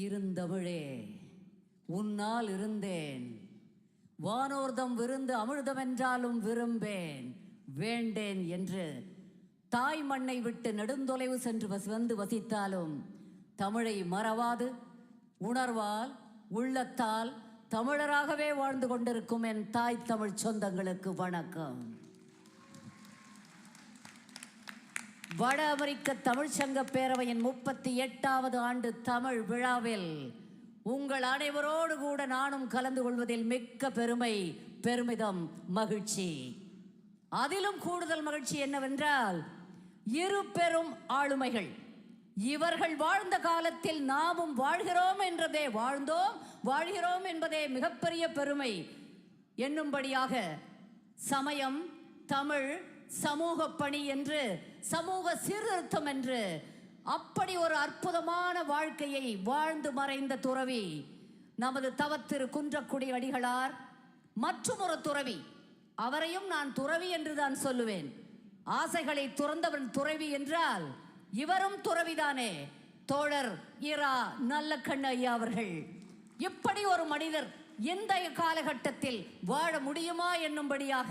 இருந்தமிழே உன்னால் இருந்தேன், வானோர்தம் விருந்து அமிழ்தமென்றாலும் விரும்பேன் வேண்டேன் என்று தாய் மண்ணை விட்டு நெடுந்தொலைவு சென்று வந்து வசித்தாலும் தமிழை மறவாது உணர்வால் உள்ளத்தால் தமிழராகவே வாழ்ந்து கொண்டிருக்கும் என் தாய் தமிழ் சொந்தங்களுக்கு வணக்கம். வட அமெரிக்க தமிழ்ச்சங்க பேரவையின் 38வது ஆண்டு தமிழ் விழாவில் உங்கள் அனைவரோடு கூட நானும் கலந்து கொள்வதில் மிக்க பெருமிதம், மகிழ்ச்சி. அதிலும் கூடுதல் மகிழ்ச்சி என்னவென்றால், இரு பெரும் ஆளுமைகள் இவர்கள் வாழ்ந்த காலத்தில் நாமும் வாழ்கிறோம் என்றதே வாழ்கிறோம் என்பதே மிகப்பெரிய பெருமை என்னும்படியாக சமயம், தமிழ், சமூக பணி என்று, சமூக சீர்திருத்தம் என்று அப்படி ஒரு அற்புதமான வாழ்க்கையை வாழ்ந்து மறைந்த துறவி நமது தவத்திரு குன்றக்குடி அடிகளார். மற்றும் ஒரு துறவி, அவரையும் நான் துறவி என்று தான் சொல்லுவேன். ஆசைகளை துறந்தவன் துறவி என்றால் இவரும் துறவிதானே. தோழர் இரா நல்லக்கண்ணு ஐயா அவர்கள். இப்படி ஒரு மனிதர் எந்த காலகட்டத்தில் வாழ முடியுமா என்னும்படியாக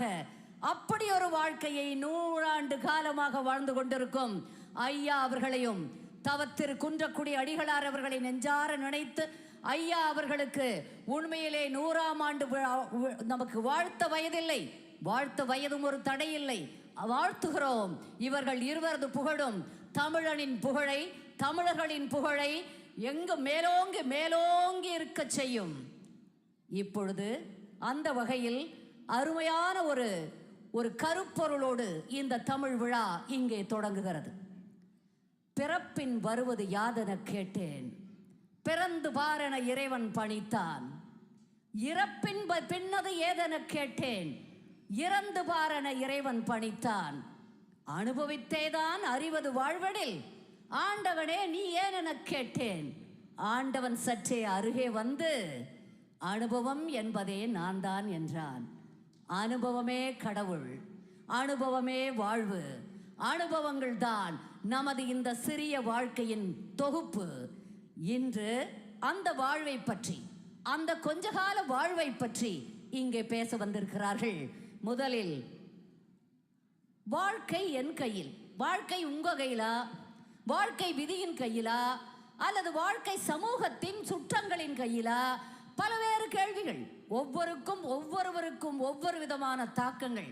அப்படி ஒரு வாழ்க்கையை 100 ஆண்டு காலமாக வாழ்ந்து கொண்டிருக்கும் ஐயா அவர்களையும், தவத்திரு குன்றக்குடி அடிகளார் அவர்களை நெஞ்சார நினைத்து ஐயா அவர்களுக்கு உண்மையிலே 100ஆம் ஆண்டு நமக்கு வாழ்த்த வயதில்லை, வாழ்த்த வயதும் ஒரு தடையில்லை, வாழ்த்துகிறோம். இவர்கள் இருவரது புகழும் தமிழனின் புகழை, தமிழர்களின் புகழை எங்கு மேலோங்கி இருக்க செய்யும். இப்பொழுது அந்த வகையில் அருமையான ஒரு கருப்பொருளோடு இந்த தமிழ் விழா இங்கே தொடங்குகிறது. பிறப்பின் வருவது யாதென கேட்டேன், பிறந்து பாரென இறைவன் பணித்தான். இறப்பின் பின்னது ஏதென கேட்டேன், இறந்து பாரென இறைவன் பணித்தான். அனுபவித்தேதான் அறிவது வாழ்வடில், ஆண்டவனே நீ ஏனென கேட்டேன். ஆண்டவன் சற்றே அருகே வந்து அனுபவம் என்பதே நான் தான் என்றான். அனுபவமே கடவுள், அனுபவமே வாழ்வு, அனுபவங்கள் தான் நமது இந்த சிறிய வாழ்க்கையின் தொகுப்பு. இன்று அந்த வாழ்வை பற்றி, அந்த கொஞ்சகால வாழ்வை பற்றி இங்கே பேச வந்திருக்கிறார்கள். முதலில், வாழ்க்கை என் கையில், வாழ்க்கை உங்க கையிலா, வாழ்க்கை விதியின் கையிலா, அல்லது வாழ்க்கை சமூகத்தின் சுற்றங்களின் கையிலா? பல்வேறு கேள்விகள், ஒவ்வொருவருக்கும் ஒவ்வொரு விதமான தாக்கங்கள்.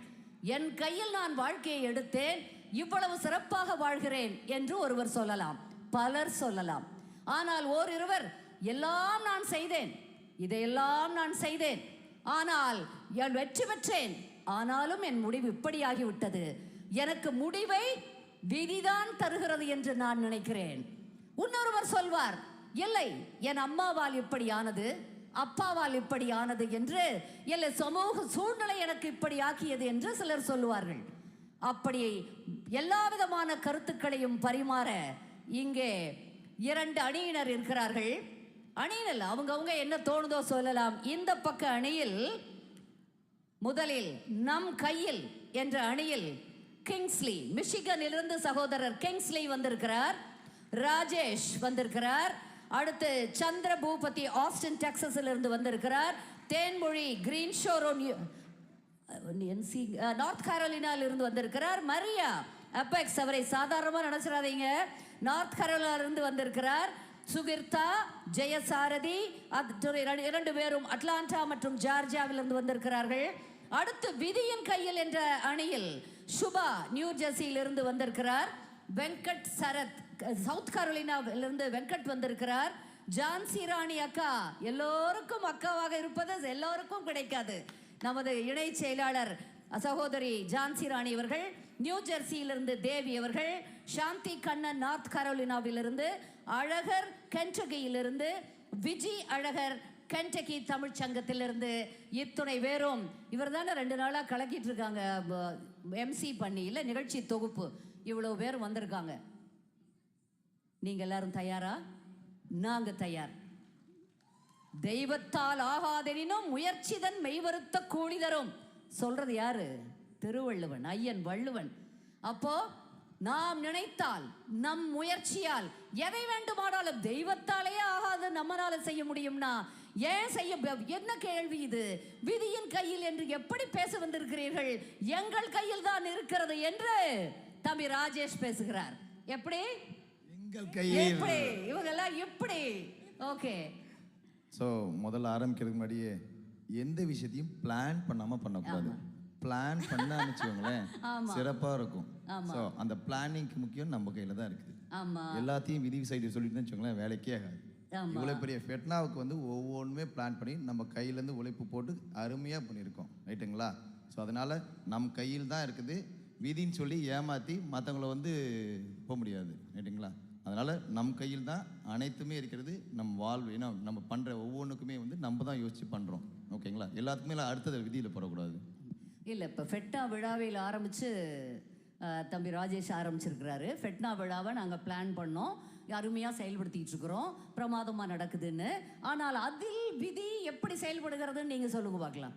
என் கையில் நான் வாழ்க்கையை எடுத்தேன், இவ்வளவு சிறப்பாக வாழ்கிறேன் என்று ஒருவர் சொல்லலாம், பலர் சொல்லலாம். ஆனால் ஓரிருவர், எல்லாம் நான் செய்தேன், இதையெல்லாம் நான் செய்தேன், ஆனால் வெற்றி பெற்றேன், ஆனாலும் என் முடிவு இப்படியாகிவிட்டது, எனக்கு முடிவை விதிதான் தருகிறது என்று நான் நினைக்கிறேன். இன்னொருவர் சொல்வார், இல்லை என் அம்மாவால் இப்படியானது, அப்பாவால் இப்படியானது என்று, இல்லை சமூக சூழ்நிலை எனக்கு இப்படி ஆக்கியது என்று சிலர் சொல்லுவார்கள். அப்படி எல்லா விதமான கருத்துக்களையும் பரிமாற இங்கே 2 அணியினர் இருக்கிறார்கள். அணியில் அவங்கவுங்க என்ன தோணுதோ சொல்லலாம். இந்த பக்க அணியில் முதலில் நம் கையில் என்ற அணியில் கிங்ஸ்லி, மிஷிகனிலிருந்து சகோதரர் கிங்ஸ்லி வந்திருக்கிறார், ராஜேஷ் வந்திருக்கிறார். அடுத்து சந்திர பூபதி ஆஸ்டின் டெக்சஸில் இருந்து வந்திருக்கிறார். தேன்மொழி கிரீன் ஷோரோ நார்த் கேரோலினால இருந்து வந்திருக்கிறார். மரியா அப்பெக்ஸ், அவரை சாதாரணமாக நினைச்சிடாதீங்க, நார்த் கேரோலினால இருந்து வந்திருக்கிறார். சுகிர்தா, ஜெயசாரதி, 2 பேரும் அட்லாண்டா மற்றும் ஜார்ஜியாவிலிருந்து வந்திருக்கிறார்கள். அடுத்து விதியின் கையில் என்ற அணியில் சுபா நியூ ஜெர்சியிலிருந்து வந்திருக்கிறார். வெங்கட் சரத் சவுத் கரோலினாவிலிருந்து வெங்கட் வந்திருக்கிறார். ஜான்சி ராணி அக்கா, எல்லோருக்கும் அக்காவாக இருப்பது எல்லோருக்கும் கிடைக்காது. நமது இணை செயலாளர் சகோதரி ஜான்சி ராணி அவர்கள் நியூ ஜெர்சியிலிருந்து, தேவி அவர்கள், சாந்தி கண்ணன் நார்த் கரோலினாவிலிருந்து, அழகர் கென்டகியிலிருந்து, விஜி அழகர் கென்டகி தமிழ் சங்கத்திலிருந்து. இத்துணை பேரும் இவர் தானே 2 நாளாக கலக்கிட்டு இருக்காங்க, எம்சி பண்ணி இல்லை நிகழ்ச்சி தொகுப்பு. இவ்வளோ பேர் வந்திருக்காங்க. நீங்க எல்லாரும் தயாரா? நாங்க தயார். தெய்வத்தால் ஆகாதெனினும் முயற்சிதன் மெய்வருத்த கூலி தரும் சொல்றது யாரு? திருவள்ளுவன், ஐயன் வள்ளுவன். அப்போ நாம் நினைத்தால் நம் முயற்சியால் எதை வேண்டுமானாலும், தெய்வத்தாலேயே ஆகாது நம்மளால செய்ய முடியும்னா ஏன் செய்ய? என்ன கேள்வி இது? விதியின் கையில் என்று எப்படி பேச வந்திருக்கிறீர்கள்? எங்கள் கையில் தான் இருக்கிறது என்று தம்பி ராஜேஷ் பேசுகிறார். எப்படி எங்கள் கையில்? எப்படி இவங்கெல்லாம் எப்படி? ஓகே, ஸோ முதல்ல ஆரம்பிக்கிறதுக்கு முன்னாடியே எந்த விஷயத்தையும் பிளான் பண்ணாமல் பண்ணக்கூடாது. பிளான் பண்ண வச்சுக்கோங்களேன், சிறப்பாக இருக்கும். ஸோ அந்த பிளானிங்க்கு முக்கியம் நம்ம கையில் தான் இருக்குது. எல்லாத்தையும் விதி சைடு சொல்லிட்டு வச்சுக்கோங்களேன், வேலைக்கே ஆகாது. இவ்வளோ பெரிய ஃபெட்னாவுக்கு வந்து ஒவ்வொன்றுமே பிளான் பண்ணி நம்ம கையிலேருந்து உழைப்பு போட்டு அருமையாக பண்ணியிருக்கோம், ரைட்டுங்களா? ஸோ அதனால் நம் கையில் தான் இருக்குது. விதின்னு சொல்லி ஏமாற்றி மற்றவங்கள வந்து போக முடியாது, ரைட்டுங்களா? அதனால் நம் கையில் தான் அனைத்துமே இருக்கிறது. நம் வாழ்வு, ஏன்னா நம்ம பண்ணுற ஒவ்வொன்றுக்குமே வந்து நம்ம தான் யோசித்து பண்ணுறோம், ஓகேங்களா? எல்லாத்துக்குமே அடுத்தது விதியில் போடக்கூடாது. இல்லை, இப்போ ஃபெட்னா விழாவில் ஆரம்பித்து தம்பி ராஜேஷ் ஆரம்பிச்சிருக்கிறாரு. ஃபெட்னா விழாவை நாங்கள் பிளான் பண்ணோம், அருமையாக செயல்படுத்திட்டு இருக்கிறோம், பிரமாதமாக நடக்குதுன்னு. ஆனால் அதில் விதி எப்படி செயல்படுகிறதுன்னு நீங்கள் சொல்லுங்க பார்க்கலாம்.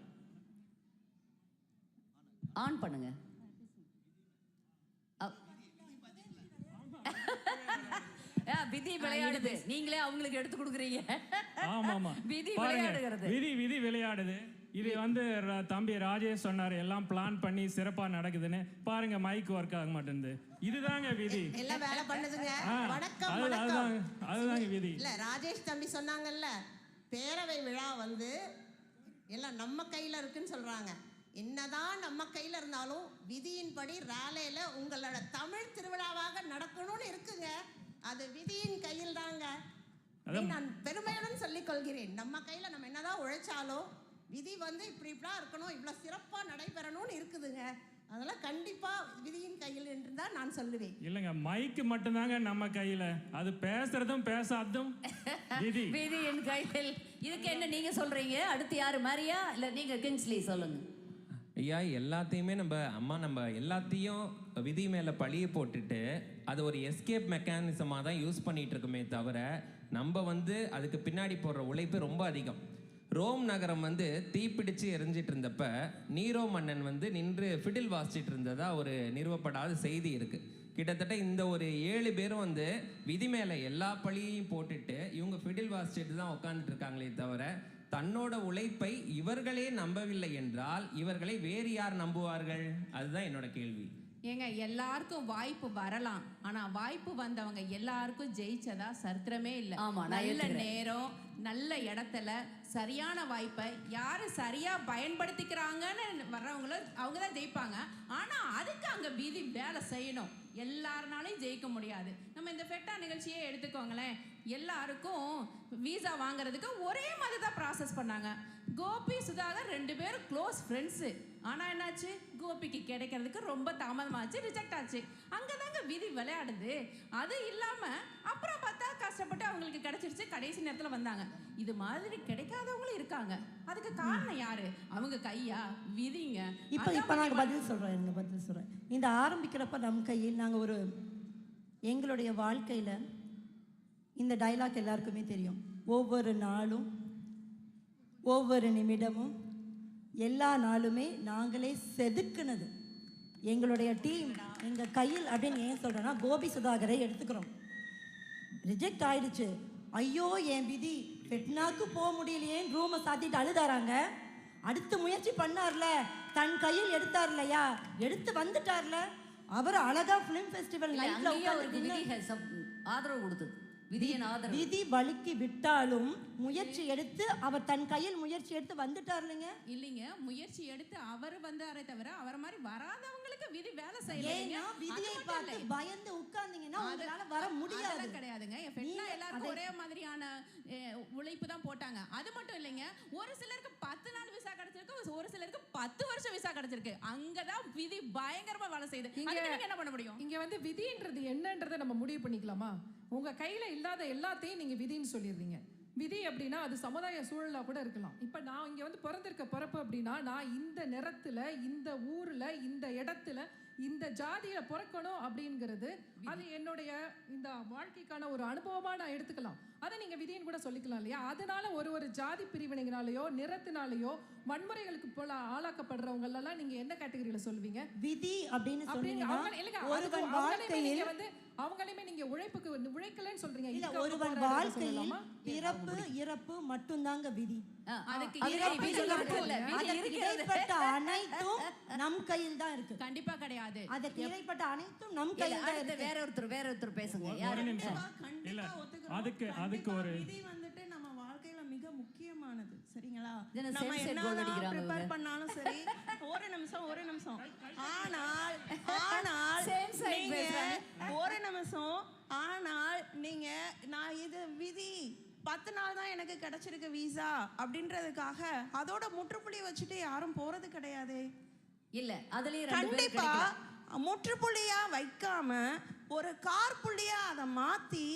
ஆன் பண்ணுங்க. விதி விளையாடுது, நீங்களே அவங்களுக்கு எடுத்து கொடுக்குறீங்க. ஆமாமா, விதி விளையாடுகிறது. விதி விளையாடுது. இது வந்து தம்பி ராஜேஷ் சொன்னாரு, எல்லாம் பிளான் பண்ணி சிறப்பா நடக்குதுன்னு. பாருங்க, மைக் ஒர்க் ஆக மாட்டேங்குது. இதுதாங்க விதி. எல்லாம் வேலை பண்ணுதுங்க. வணக்கம். அதுதாங்க விதி. இல்ல, ராஜேஷ் தம்பி சொன்னாங்கல்ல, பேரவை விழா வந்து எல்லாம் நம்ம கையில இருக்குன்னு சொல்றாங்க. என்னதான் நம்ம கையில இருந்தாலும் விதியின்படி ராலேல உங்களோட தமிழ் திருவிழாவாக நடக்கணும்னு இருக்குங்க. அது விதியின் கையில் தாங்க. நான் பெருமையுடன் சொல்லிக் கொள்கிறேன். நம்ம கையில நம்ம என்னதான் உழைச்சாலும் விதி வந்து இப்படிலாம் இருக்கணும், இவ்வளவு சிறப்பா நடைபெறணும்னு இருக்குதுங்க. அதெல்லாம் கண்டிப்பா விதியின் கையில் என்று தான் நான் சொல்லுவேன். இல்லங்க, மைக்கு மட்டும்தாங்க நம்ம கையில, அது பேசுறதும் பேசாததும் விதி. விதியின் கையில். இதுக்கு என்ன நீங்க சொல்றீங்க? அடுத்து யாரு, மரியா இல்ல நீங்க கிங்ஸ்லி சொல்லுங்க. ஐயா, எல்லாத்தையுமே நம்ம எல்லாத்தையும் விதி மேலே பழிய போட்டுட்டு அது ஒரு எஸ்கேப் மெக்கானிசமாக தான் யூஸ் பண்ணிகிட்டு இருக்குமே தவிர நம்ம வந்து அதுக்கு பின்னாடி போடுற உழைப்பு ரொம்ப அதிகம். ரோம் நகரம் வந்து தீப்பிடிச்சு எரிஞ்சிட்டு இருந்தப்ப நீரோ மன்னன் வந்து நின்று ஃபிடில் வாசிச்சிட்டு இருந்ததா ஒரு நிறுவப்படாத செய்தி இருக்குது. கிட்டத்தட்ட இந்த ஒரு 7 பேரும் வந்து விதி மேலே எல்லா பழியையும் போட்டுட்டு இவங்க ஃபிடில் வாசிச்சுட்டு தான் உட்காந்துட்டு இருக்காங்களே தவிர தன்னோட உழைப்பை இவர்களே நம்பவில்லை என்றால் இவர்களை வேறு யார் நம்புவார்கள்? அதுதான் என்னோட கேள்வி. ஏங்க, எல்லாருக்கும் வாய்ப்பு வரலாம், ஆனா வாய்ப்பு வந்தவங்க எல்லாருக்கும் ஜெயிச்சதா சரித்திரமே இல்லை. நல்ல நேரம், நல்ல இடத்துல சரியான வாய்ப்பை யாரு சரியா பயன்படுத்திக்கிறாங்கன்னு வர்றவங்கள அவங்க தான் ஜெயிப்பாங்க. ஆனா அதுக்கு அங்க விதி வேலை செய்யணும். எல்லாருனாலையும் ஜெயிக்க முடியாது. நம்ம இந்த ஃபெட்டா நிகழ்ச்சியே எடுத்துக்கோங்களேன், எல்லாருக்கும் வீசா வாங்குறதுக்கு ஒரே மாதிரி தான் ப்ராசஸ் பண்ணாங்க. கோபி சுதாகர் 2 பேரும் க்ளோஸ் ஃப்ரெண்ட்ஸு. ஆனால் என்னாச்சு, கோபிக்கு கிடைக்கிறதுக்கு ரொம்ப தாமதமாச்சு, ரிஜெக்ட் ஆச்சு. அங்கே தாங்க விதி விளையாடுது. அது இல்லாமல் அப்புறம் பார்த்தா கஷ்டப்பட்டு அவங்களுக்கு கிடைச்சிருச்சு, கடைசி நேரத்தில் வந்தாங்க. இது மாதிரி கிடைக்காதவங்களும் இருக்காங்க. அதுக்கு காரணம் யாரு? அவங்க கையா? விதிங்க. இப்போ நாங்கள் பதில் சொல்கிறேன். இந்த ஆரம்பிக்கிறப்ப நம் கையில் நாங்கள் ஒரு எங்களுடைய வாழ்க்கையில் இந்த டைலாக் எல்லாருக்குமே தெரியும். ஒவ்வொரு நாளும், ஒவ்வொரு நிமிடமும், எல்லா நாளுமே நாங்களே செதுக்குனது எங்களுடைய டீம் எங்கள் கையில். அப்படின்னு ஏன் சொல்கிறேன்னா, கோபி சுதாகரை எடுத்துக்கிறோம். ரிஜெக்ட் ஆயிடுச்சு, ஐயோ என் விதி, ஃபெட்னாக்கு போக முடியலையேன்னு ரூமை சாத்திட்டு அழுதாராங்க. அடுத்து முயற்சி பண்ணார்ல, தன் கையில் எடுத்தார் இல்லையா, எடுத்து வந்துட்டார்ல. அவர் அழகா ஃபிலிம் ஃபெஸ்டிவல் ஆதரவு கொடுத்தது. விதி வலிக்கு விட்டாலும் முயற்சி எடுத்து அவர் தன் கையில் முயற்சி எடுத்து வந்துட்டார் இல்லைங்க. முயற்சி எடுத்து அவர் வந்தாரே தவிர அவர் மாதிரி வராதவங்களுக்கு விதி வேலை செய்யலைங்க. விதியை பார்த்து பயந்து உட்கார்ந்தீங்கன்னா உங்களால வர முடியாது. கிடையாதுங்க. எல்லாருக்கும் ஒரே மாதிரியான உழைப்பு தான் போட்டாங்க. அது மட்டும் இல்லைங்க, ஒரு சிலருக்கு 10 நாள் விசா கிடைச்சிருக்கு, ஒரு சிலருக்கு 10 வருஷம் விசா கிடைச்சிருக்கு. அங்கதான் விதி பயங்கரமா வேலை செய்யுது. நீங்க என்ன பண்ண முடியும்? இங்க வந்து விதின்றது என்னன்றதை நம்ம முடிவு பண்ணிக்கலாமா? உங்க கையில இல்லாத எல்லாத்தையும் நீங்க விதின்னு சொல்லிடுறீங்க. விதி அப்படின்னா அது சமுதாய சூழலா கூட இருக்கலாம். இப்ப நான் இங்க வந்து பிறந்திருக்க பிறப்பு அப்படின்னா, நான் இந்த நிறத்துல, இந்த ஊர்ல, இந்த இடத்துல, இந்த ஜாதியில பிறக்கணும் அப்படிங்கிறது அது என்னுடைய இந்த வாழ்க்கைக்கான ஒரு அனுபவமா நான் எடுத்துக்கலாம். அதை நீங்க விதின்னு கூட சொல்லிக்கலாம் இல்லையா? அதனால ஒரு ஜாதி பிரிவினைகளாலேயோ நிறத்தினாலேயோ வன்முறைகளுக்கு போல ஆளாக்கப்படுறவங்க எல்லாம் நீங்க என்ன கேட்டகரியில சொல்லுவீங்க? விதி அப்படின்னு சொன்னீங்கன்னா ஒருவன் வாழ்க்கையில் அவங்களையுமே நீங்க உழைப்புக்கு உழைக்கலன்னு சொல்றீங்க. இல்ல, ஒருவன் வாழ்க்கையில் பிறப்பு இறப்பு மட்டும்தாங்க விதி. அதுக்கு இடைப்பட்ட அனைத்தும் நம் கையில் தான் இருக்கு. கண்டிப்பா கிடையாது. அதற்கு இடைப்பட்ட அனைத்தும் நம் கையில் தான் இருக்கு. வேற ஒருத்தர் பேசுங்க. ஒரு நிமிஷம். இல்ல, அதுக்கு ஒரு விதி வந்துட்டு நம்ம வாழ்க்கையில மிக முக்கியமானது. சரிங்களா? இதுல நம்ம same set goal என்னதான் அடிக்கிறாங்க ப்ரிப்பேர் பண்ணாலும் சரி. ஒரு நிமிஷம். ஆனால் Same side நீங்க பேசுறாங்க. ஒரு நிமிஷம். ஆனால் நீங்க நான் இது விதி 10 நாள் தான் எனக்கு கிடைச்சிருக்கு வீசா அப்படின்றதுக்காக அதோட முற்றுப்புள்ளி வச்சுட்டு யாரும் போறது கிடையாது. இல்ல, அதுலயே கண்டிப்பா முற்றுப்புள்ளியா வைக்காம ஒரு கார்புள்ளியா அதை மாத்தி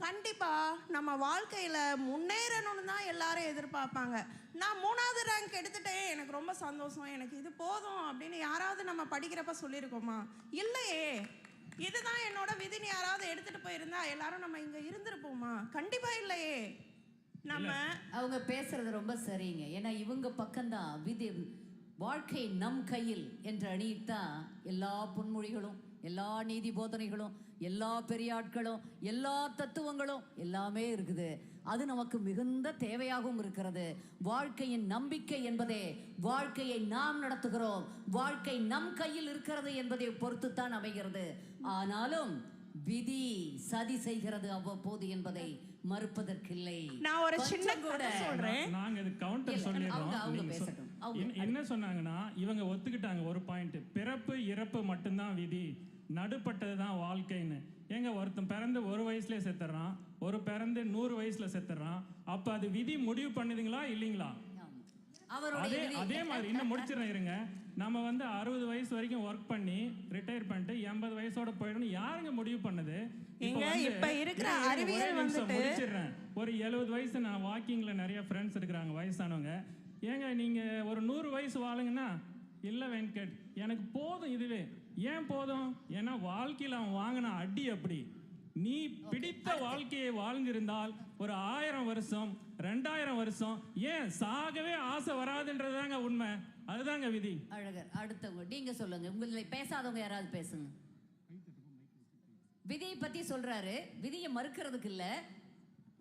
கண்டிப்பா நம்ம வாழ்க்கையில முன்னேறணும்னு தான் எல்லாரும் எதிர்பார்ப்பாங்க. நான் 3வது ரேங்க் எடுத்துட்டேன், எனக்கு ரொம்ப சந்தோஷம், எனக்கு இது போதும் அப்படின்னு யாராவது நம்ம படிக்கிறப்ப சொல்லியிருக்கோமா? இல்லையே. இதுதான் என்னோட விதின்னு யாராவது எடுத்துட்டு போயிருந்தா எல்லாரும் நம்ம இங்க இருந்திருப்போமா? கண்டிப்பா இல்லையே. நம்ம அவங்க பேசுறது ரொம்ப சரிங்க. ஏன்னா இவங்க பக்கம்தான் விதி, வாழ்க்கை நம் கையில் என்ற அணியில்தான் எல்லா பொன்மொழிகளும், எல்லா நீதி போதனைகளும், எல்லா பெரியாட்களும், எல்லா தத்துவங்களும் எல்லாமே இருக்குது. அது நமக்கு மிகுந்த தேவையாகவும் இருக்கிறது. வாழ்க்கையின் நம்பிக்கை என்பதே வாழ்க்கையை நாம் நடத்துகிறோம், வாழ்க்கை நம் கையில் இருக்கிறது என்பதை பொறுத்துத்தான் அமைகிறது. ஆனாலும் விதி சதி செய்கிறது அவ்வப்போது என்பதை மறுப்பதற்கில்லை. நான் ஒரு சின்ன கூட சொல்றேன். நாங்க இது கவுண்டர் சொல்லிடுறோம். என்ன சொன்னாங்கன்னா இவங்க ஒத்துக்கிட்டாங்க ஒரு பாயிண்ட், பிறப்பு இறப்பு மட்டும்தான் விதி, நடுப்பட்டது தான் வாழ்க்கைன்னு. ஏங்க, ஒருத்தன் பிறந்து 1 வயசுல செத்துறான், ஒரு பிறந்து 100 வயசுல செத்துறான். அப்ப அது விதி முடிவு பண்ணுதுங்களா இல்லைங்களா? அதே மாதிரி இன்னும் முடிச்சிடறேன் இருங்க. நம்ம வந்து 60 வயசு வரைக்கும் ஒர்க் பண்ணி ரிட்டையர் பண்ணிட்டு 80 வயசோட போயிடணும் யாருங்க முடிவு பண்ணது? இப்ப இருக்கிற அறிவியல் வந்துட்டு முடிச்சிடுறேன். ஒரு 70 வயசு, நான் வாக்கிங்ல நிறைய ஃப்ரெண்ட்ஸ் இருக்கிறாங்க வயசானவங்க. ஏங்க நீங்க ஒரு 100 வயசு வாழுங்கன்னா, இல்ல வெங்கட் எனக்கு போதும் இதுவே. ஏன் போதும்? ஏன்னா வாழ்க்கையில் அவன் வாங்கின அடி அப்படி. நீ பிடித்த வாழ்க்கையை வாழ்ந்திருந்தால் ஒரு 1000 வருஷம் 2000 வருஷம், ஏன் சாகவே ஆசை வராதுன்றதுதாங்க உண்மை. அதுதாங்க விதி. அழகர். அடுத்தவங்க நீங்க சொல்லுங்க. உங்களை பேசாதவங்க யாராவது பேசுங்க. விதியை பத்தி சொல்றாரு. விதியை மறுக்கிறதுக்கு இல்ல,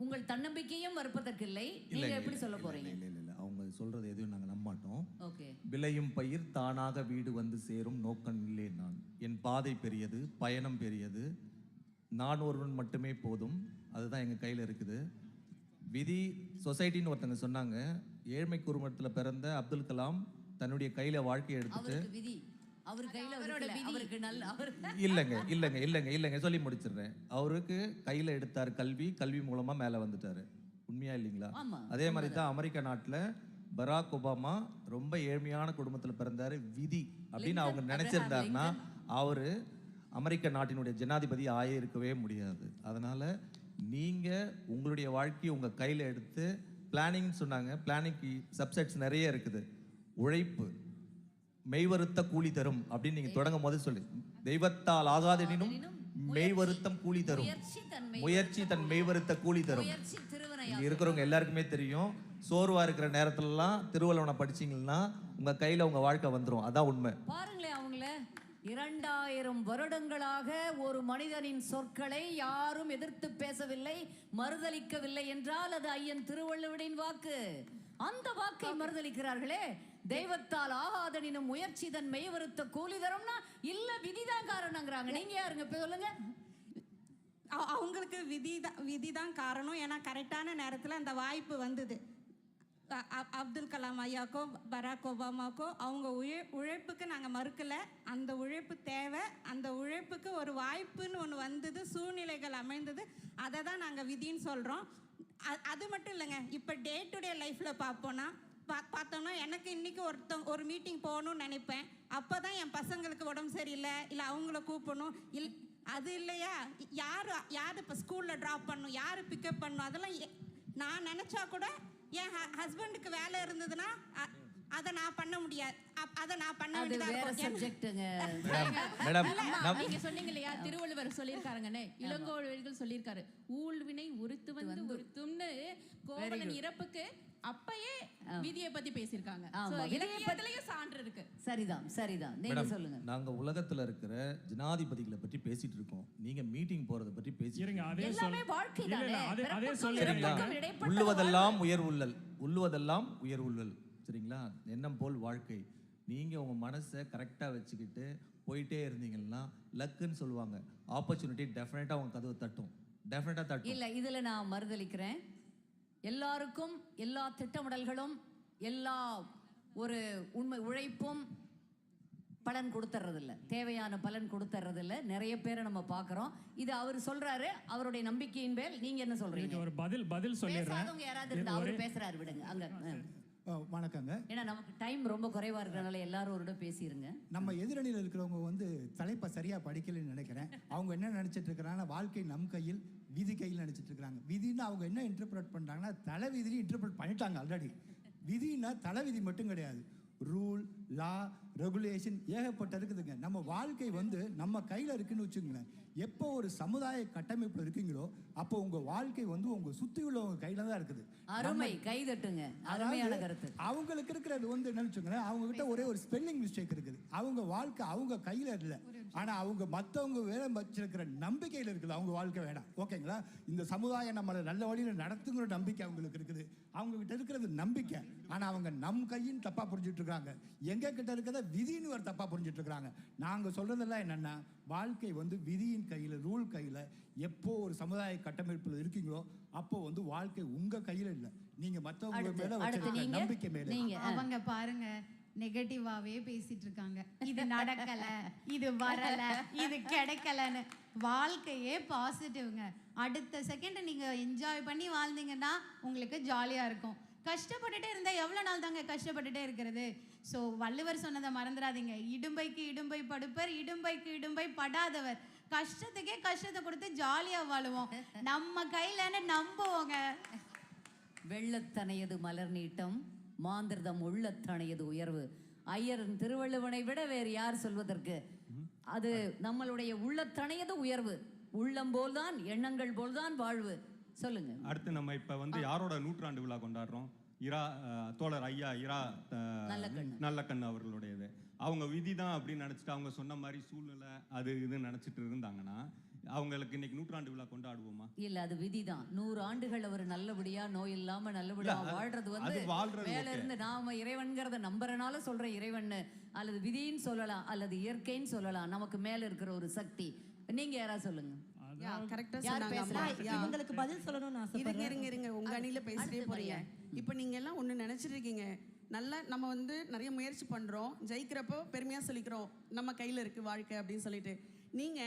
உங்கள் தன்னம்பிக்கையும் மறுப்பதற்கு இல்லை. நீங்க எப்படி சொல்ல போறீங்க? இல்ல அவங்க சொல்றது எதுவும் நாங்க நம்ப மாட்டோம். ஓகே. விளையும் பயிர் தானாக வீடு வந்து சேரும், நோக்கம் இல்லை நான். என் பாதை பெரியது, பயணம் பெரியது, நான் ஒருவன் மட்டுமே போதும். அதுதான் எங்க கையில இருக்குது. விதி சொசைட்டின்னு ஒருத்தங்க சொன்னாங்க. ஏழ்மை குடும்பத்தில் பிறந்த அப்துல் கலாம் தன்னுடைய கையில வாழ்க்கையை எடுத்துட்டு இல்லைங்க சொல்லி முடிச்சிடுறேன். அவருக்கு கையில எடுத்தார் கல்வி மூலமா மேல வந்துட்டாரு. உண்மையா இல்லைங்களா? அதே மாதிரி தான் அமெரிக்க நாட்டுல பராக் ஒபாமா ரொம்ப ஏழ்மையான குடும்பத்துல பிறந்தாரு. விதி அப்படின்னு அவங்க நினைச்சிருந்தாருன்னா அவரு அமெரிக்க நாட்டினுடைய ஜனாதிபதி ஆயிருக்கவே முடியாது. அதனால நீங்க உங்களுடைய வாழ்க்கையை உங்க கையில எடுத்து பிளானிங் சொன்னாங்க. பிளானிங்க்கு சப்செட்ஸ் நிறைய இருக்குது. உழைப்பு மெய்வருத்த கூலி தரும் அப்படின்னு நீங்க தொடங்கும் போது சொல்லி, தெய்வத்தால் ஆகாதெனினும் மெய்வருத்தம் கூலி தரும், முயற்சி தன் மெய்வருத்த கூலி தரும். இங்க இருக்கிறவங்க எல்லாருக்குமே தெரியும். சோர்வா இருக்கிற நேரத்துலலாம் திருவள்ளுவனை படிச்சீங்கன்னா உங்க கையில உங்க வாழ்க்கை வந்துடும். அதான் உண்மை. பாருங்களேன், அவங்கள 2000 வருடங்களாக ஒரு மனிதனின் சொற்களை யாரும் எதிர்த்து பேசவில்லை, மறுதலிக்கவில்லை என்றால் அது ஐயன் திருவள்ளுவனின் வாக்கு. அந்த வாக்கை மறுதலிக்கிறார்களே. தெய்வத்தால் ஆகாதனினும் முயற்சி தன் மெய்வருத்த கூலி தரும்னா இல்ல விதிதான் காரணங்கிறாங்க. நீங்க யாருங்க சொல்லுங்க? அவங்களுக்கு விதிதான் காரணம். ஏன்னா கரெக்டான நேரத்தில் அந்த வாய்ப்பு வந்தது. அப்துல் கலாம் ஐயாக்கோ பராக் ஒபாமாக்கோ அவங்க உழைப்புக்கு நாங்கள் மறுக்கலை. அந்த உழைப்பு தேவை. அந்த உழைப்புக்கு ஒரு வாய்ப்புன்னு ஒன்று வந்தது, சூழ்நிலைகள் அமைந்தது. அதை தான் நாங்கள் விதின்னு சொல்கிறோம். அது மட்டும் இல்லைங்க. இப்போ டே டு டே லைஃப்பில் பார்த்தோம்னா எனக்கு இன்றைக்கி ஒரு மீட்டிங் போகணும்னு நினைப்பேன். அப்போ தான் என் பசங்களுக்கு உடம்பு சரியில்லை, இல்லை அவங்கள கூப்பிடணும். அது இல்லையா, யார் இப்போ ஸ்கூலில் ட்ராப் பண்ணணும், யார் பிக்கப் பண்ணணும், அதெல்லாம் நான் நினச்சா கூட என் ஹஸ்பண்டுக்கு வேலை இருந்ததுன்னா அதை நான் பண்ண முடியாது, அதை நான் பண்ண அது வேண்டியதா வேற இருக்கும். சப்ஜெக்ட்டுங்க. மேடம் நீங்க சொன்னீங்க இல்லையா, திருவள்ளுவர் சொல்லியிருக்காருங்கன்னு, இளங்கோவடிகள் சொல்லியிருக்காரு, ஊழ்வினை உறுத்து வந்து உறுத்தும்னு. கோவலன் இறப்புக்கு அப்பயே விதியை பத்தி பேசியிருக்காங்க. ஆமா, இலக்கியத்திலயும் சான்று இருக்கு. சரிதான் சரிதான், நீங்க மேடம், சொல்லுங்க. நாங்க உலகத்துல இருக்கிற ஜனாதிபதிகளை பற்றி பேசிட்டு இருக்கோம், நீங்க மீட்டிங் போறத பற்றி பேசி இருங்க, அதே எல்லாமே வாழ்க்கை இல்ல, தானே. இல்ல, அதே பிறப்புக்கும் சொல்லிடுறீங்க. இறப்புக்கும் இடைப்பட்ட உள்ளுவதெல்லாம் உயர் உள்ளல், உள்ளுவதெல்லாம் உயர் உள்ளல். சரிங்களா? எண்ணம் போல் வாழ்க்கை. நீங்க உங்க மனசை கரெக்டா வச்சுக்கிட்டு போயிட்டே இருந்தீங்கன்னா லக்குன்னு சொல்லுவாங்க, ஆப்பர்ச்சுனிட்டி டெஃபினட்டா உங்க கதவு தட்டும், டெஃபினட்டா தட்டும். இல்ல, இதுல நான் மறுதளிக்கிறேன். எல்லாருக்கும் எல்லா திட்டமிடல்களும் எல்லா ஒரு உண்மை உழைப்பும் பலன் கொடுத்துறதில்ல, தேவையான பலன் கொடுத்துறதில்ல. நிறைய பேரை நம்ம பார்க்குறோம். இது அவர் சொல்றாரு, அவருடைய நம்பிக்கையின் மேல். நீங்க என்ன சொல்றீங்க? ஒரு பதில் சொல்லிடுறேன். பேசாதவங்க யாராவது இருந்தா அவர் பேசுறாரு, விடுங்க அங்க. வணக்கங்க. ஏன்னா நமக்கு டைம் ரொம்ப குறைவா இருக்கிறனால எல்லாரும் ஒரு பேசிருங்க. நம்ம எதிரணியில் இருக்கிறவங்க வந்து தலைப்பை சரியா படிக்கலன்னு நினைக்கிறேன். அவங்க என்ன நினைச்சிட்டு இருக்கிறாங்கன்னா, வாழ்க்கை நம் கையில் விதி கையில் நினைச்சிட்டு இருக்கிறாங்க. விதின்னு அவங்க என்ன இன்டர்பிரட் பண்றாங்கன்னா, தலை விதினு இன்டர்பிரட் பண்ணிட்டாங்க ஆல்ரெடி. விதின்னா தலை விதி மட்டும் கிடையாது, ரூல், லா, ரெகுலேஷன் ஏகப்பட்ட இருக்குதுங்க. நம்ம வாழ்க்கை வந்து நம்ம கையில் இருக்குன்னு வச்சுக்கோங்களேன். எப்போ ஒரு சமுதாய கட்டமைப்பு இருக்கீங்களோ அப்போ உங்க வாழ்க்கை வந்து உங்க சுத்தி உள்ளவங்க கையில தான் இருக்குது. அருமை, கை தட்டுங்க. அருமையான கருத்து. அவங்களுக்கு இருக்கிறது வந்து என்னன்னு வச்சுக்கோங்களேன், அவங்க கிட்ட ஒரே ஒரு ஸ்பெல்லிங் மிஸ்டேக் இருக்குது. அவங்க வாழ்க்கை அவங்க கையில இல்லை, ஆனா அவங்க மற்றவங்க வேலை வச்சிருக்கிற நம்பிக்கையில் இருக்குது. அவங்க வாழ்க்கை வேணாம், ஓகேங்களா? இந்த சமுதாயம் நம்மளை நல்ல வழியில நடத்துங்கிற நம்பிக்கை அவங்களுக்கு இருக்குது. அவங்க கிட்ட இருக்கிறது நம்பிக்கை, ஆனா அவங்க நம் கையின் தப்பா புரிஞ்சுட்டு இருக்காங்க. எங்க கிட்ட இருக்கிறத விதின்னு ஒரு தப்பா புரிஞ்சுட்டு இருக்காங்க. நாங்க சொல்றதெல்லாம் என்னன்னா, வாழ்க்கை வந்து விதியின் கையில, ரூல் கையில. எப்போ ஒரு சமுதாய கட்டமைப்புல இருக்கீங்களோ அப்போ வந்து வாழ்க்கை உங்க கையில இல்லை, நீங்க மற்றவங்க மேல வச்சிருக்கிற நம்பிக்கை மேல. அவங்க பாருங்க நெகட்டிவாவே பேசிட்டு இருக்காங்க. இது நடக்கல, இது வரல, இது கிடைக்கலன்னு. வாழ்க்கையே பாசிட்டிவ்ங்க. அடுத்த செகண்ட் நீங்க என்ஜாய் பண்ணி வாழ்ந்தீங்கன்னா உங்களுக்கு ஜாலியா இருக்கும். கஷ்டப்பட்டுட்டே இருந்தா எவ்வளவு நாள் தாங்க கஷ்டப்பட்டுட்டே இருக்கிறது? ஸோ வள்ளுவர் சொன்னதை மறந்துடாதீங்க, இடும்பைக்கு இடும்பை படுப்பர், இடும்பைக்கு இடும்பை படாதவர். கஷ்டத்துக்கே கஷ்டத்தை கொடுத்து ஜாலியா வாழுவோம், நம்ம கையிலன்னு நம்புவோங்க. வெள்ளத்தனையது மலர் நீட்டம், மாந்திரதம் உள்ளத்தனையது உயர்வு. ஐயரின் திருவள்ளுவனை விட வேறு யார் சொல்வதற்கு? அது நம்மளுடைய உள்ளத்தனையது உயர்வு. உள்ளம் போல்தான், எண்ணங்கள் போல்தான் வாழ்வு. சொல்லுங்க. அடுத்து நம்ம இப்ப வந்து யாரோட நூற்றாண்டு விழா கொண்டாடுறோம்? தோழர் ஐயா இரா நல்லக்கண்ணு அவர்களுடையது. அவங்க விதி தான் அப்படின்னு நினைச்சிட்டு அவங்க சொன்ன மாதிரி சூழ்நிலை அது இது நினைச்சிட்டு இருந்தாங்கன்னா அவங்களுக்கு இன்னைக்கு நூற்றாண்டு விழா கொண்டாடுவோமா? இல்ல, அது விதிதான். 100 ஆண்டுகள் அவர் நல்லபடியா நோய் இல்லாம நல்லபடியா வாழ்றது வந்து மேல இருந்து நாம இறைவன்கிறத நம்புறனால சொல்ற இறைவன், அல்லது விதின்னு சொல்லலாம், அல்லது இயற்கைன்னு சொல்லலாம். நமக்கு மேல இருக்கிற ஒரு சக்தி. நீங்க யாரா சொல்லுங்க. இவங்களுக்கு பதில் சொல்லணும்னு ஆசைப்படுறேன். இருங்க உங்க அணியில பேசிட்டே போறீங்க. இப்போ நீங்க எல்லாம் ஒண்ணு நினைச்சிட்டு இருக்கீங்க, நல்லா நம்ம வந்து நிறைய முயற்சி பண்றோம், ஜெயிக்கிறப்போ பெருமையா சொல்லிக்கிறோம் நம்ம கையில இருக்கு வாழ்க்கை அப்படின்னு சொல்லிட்டு. நீங்க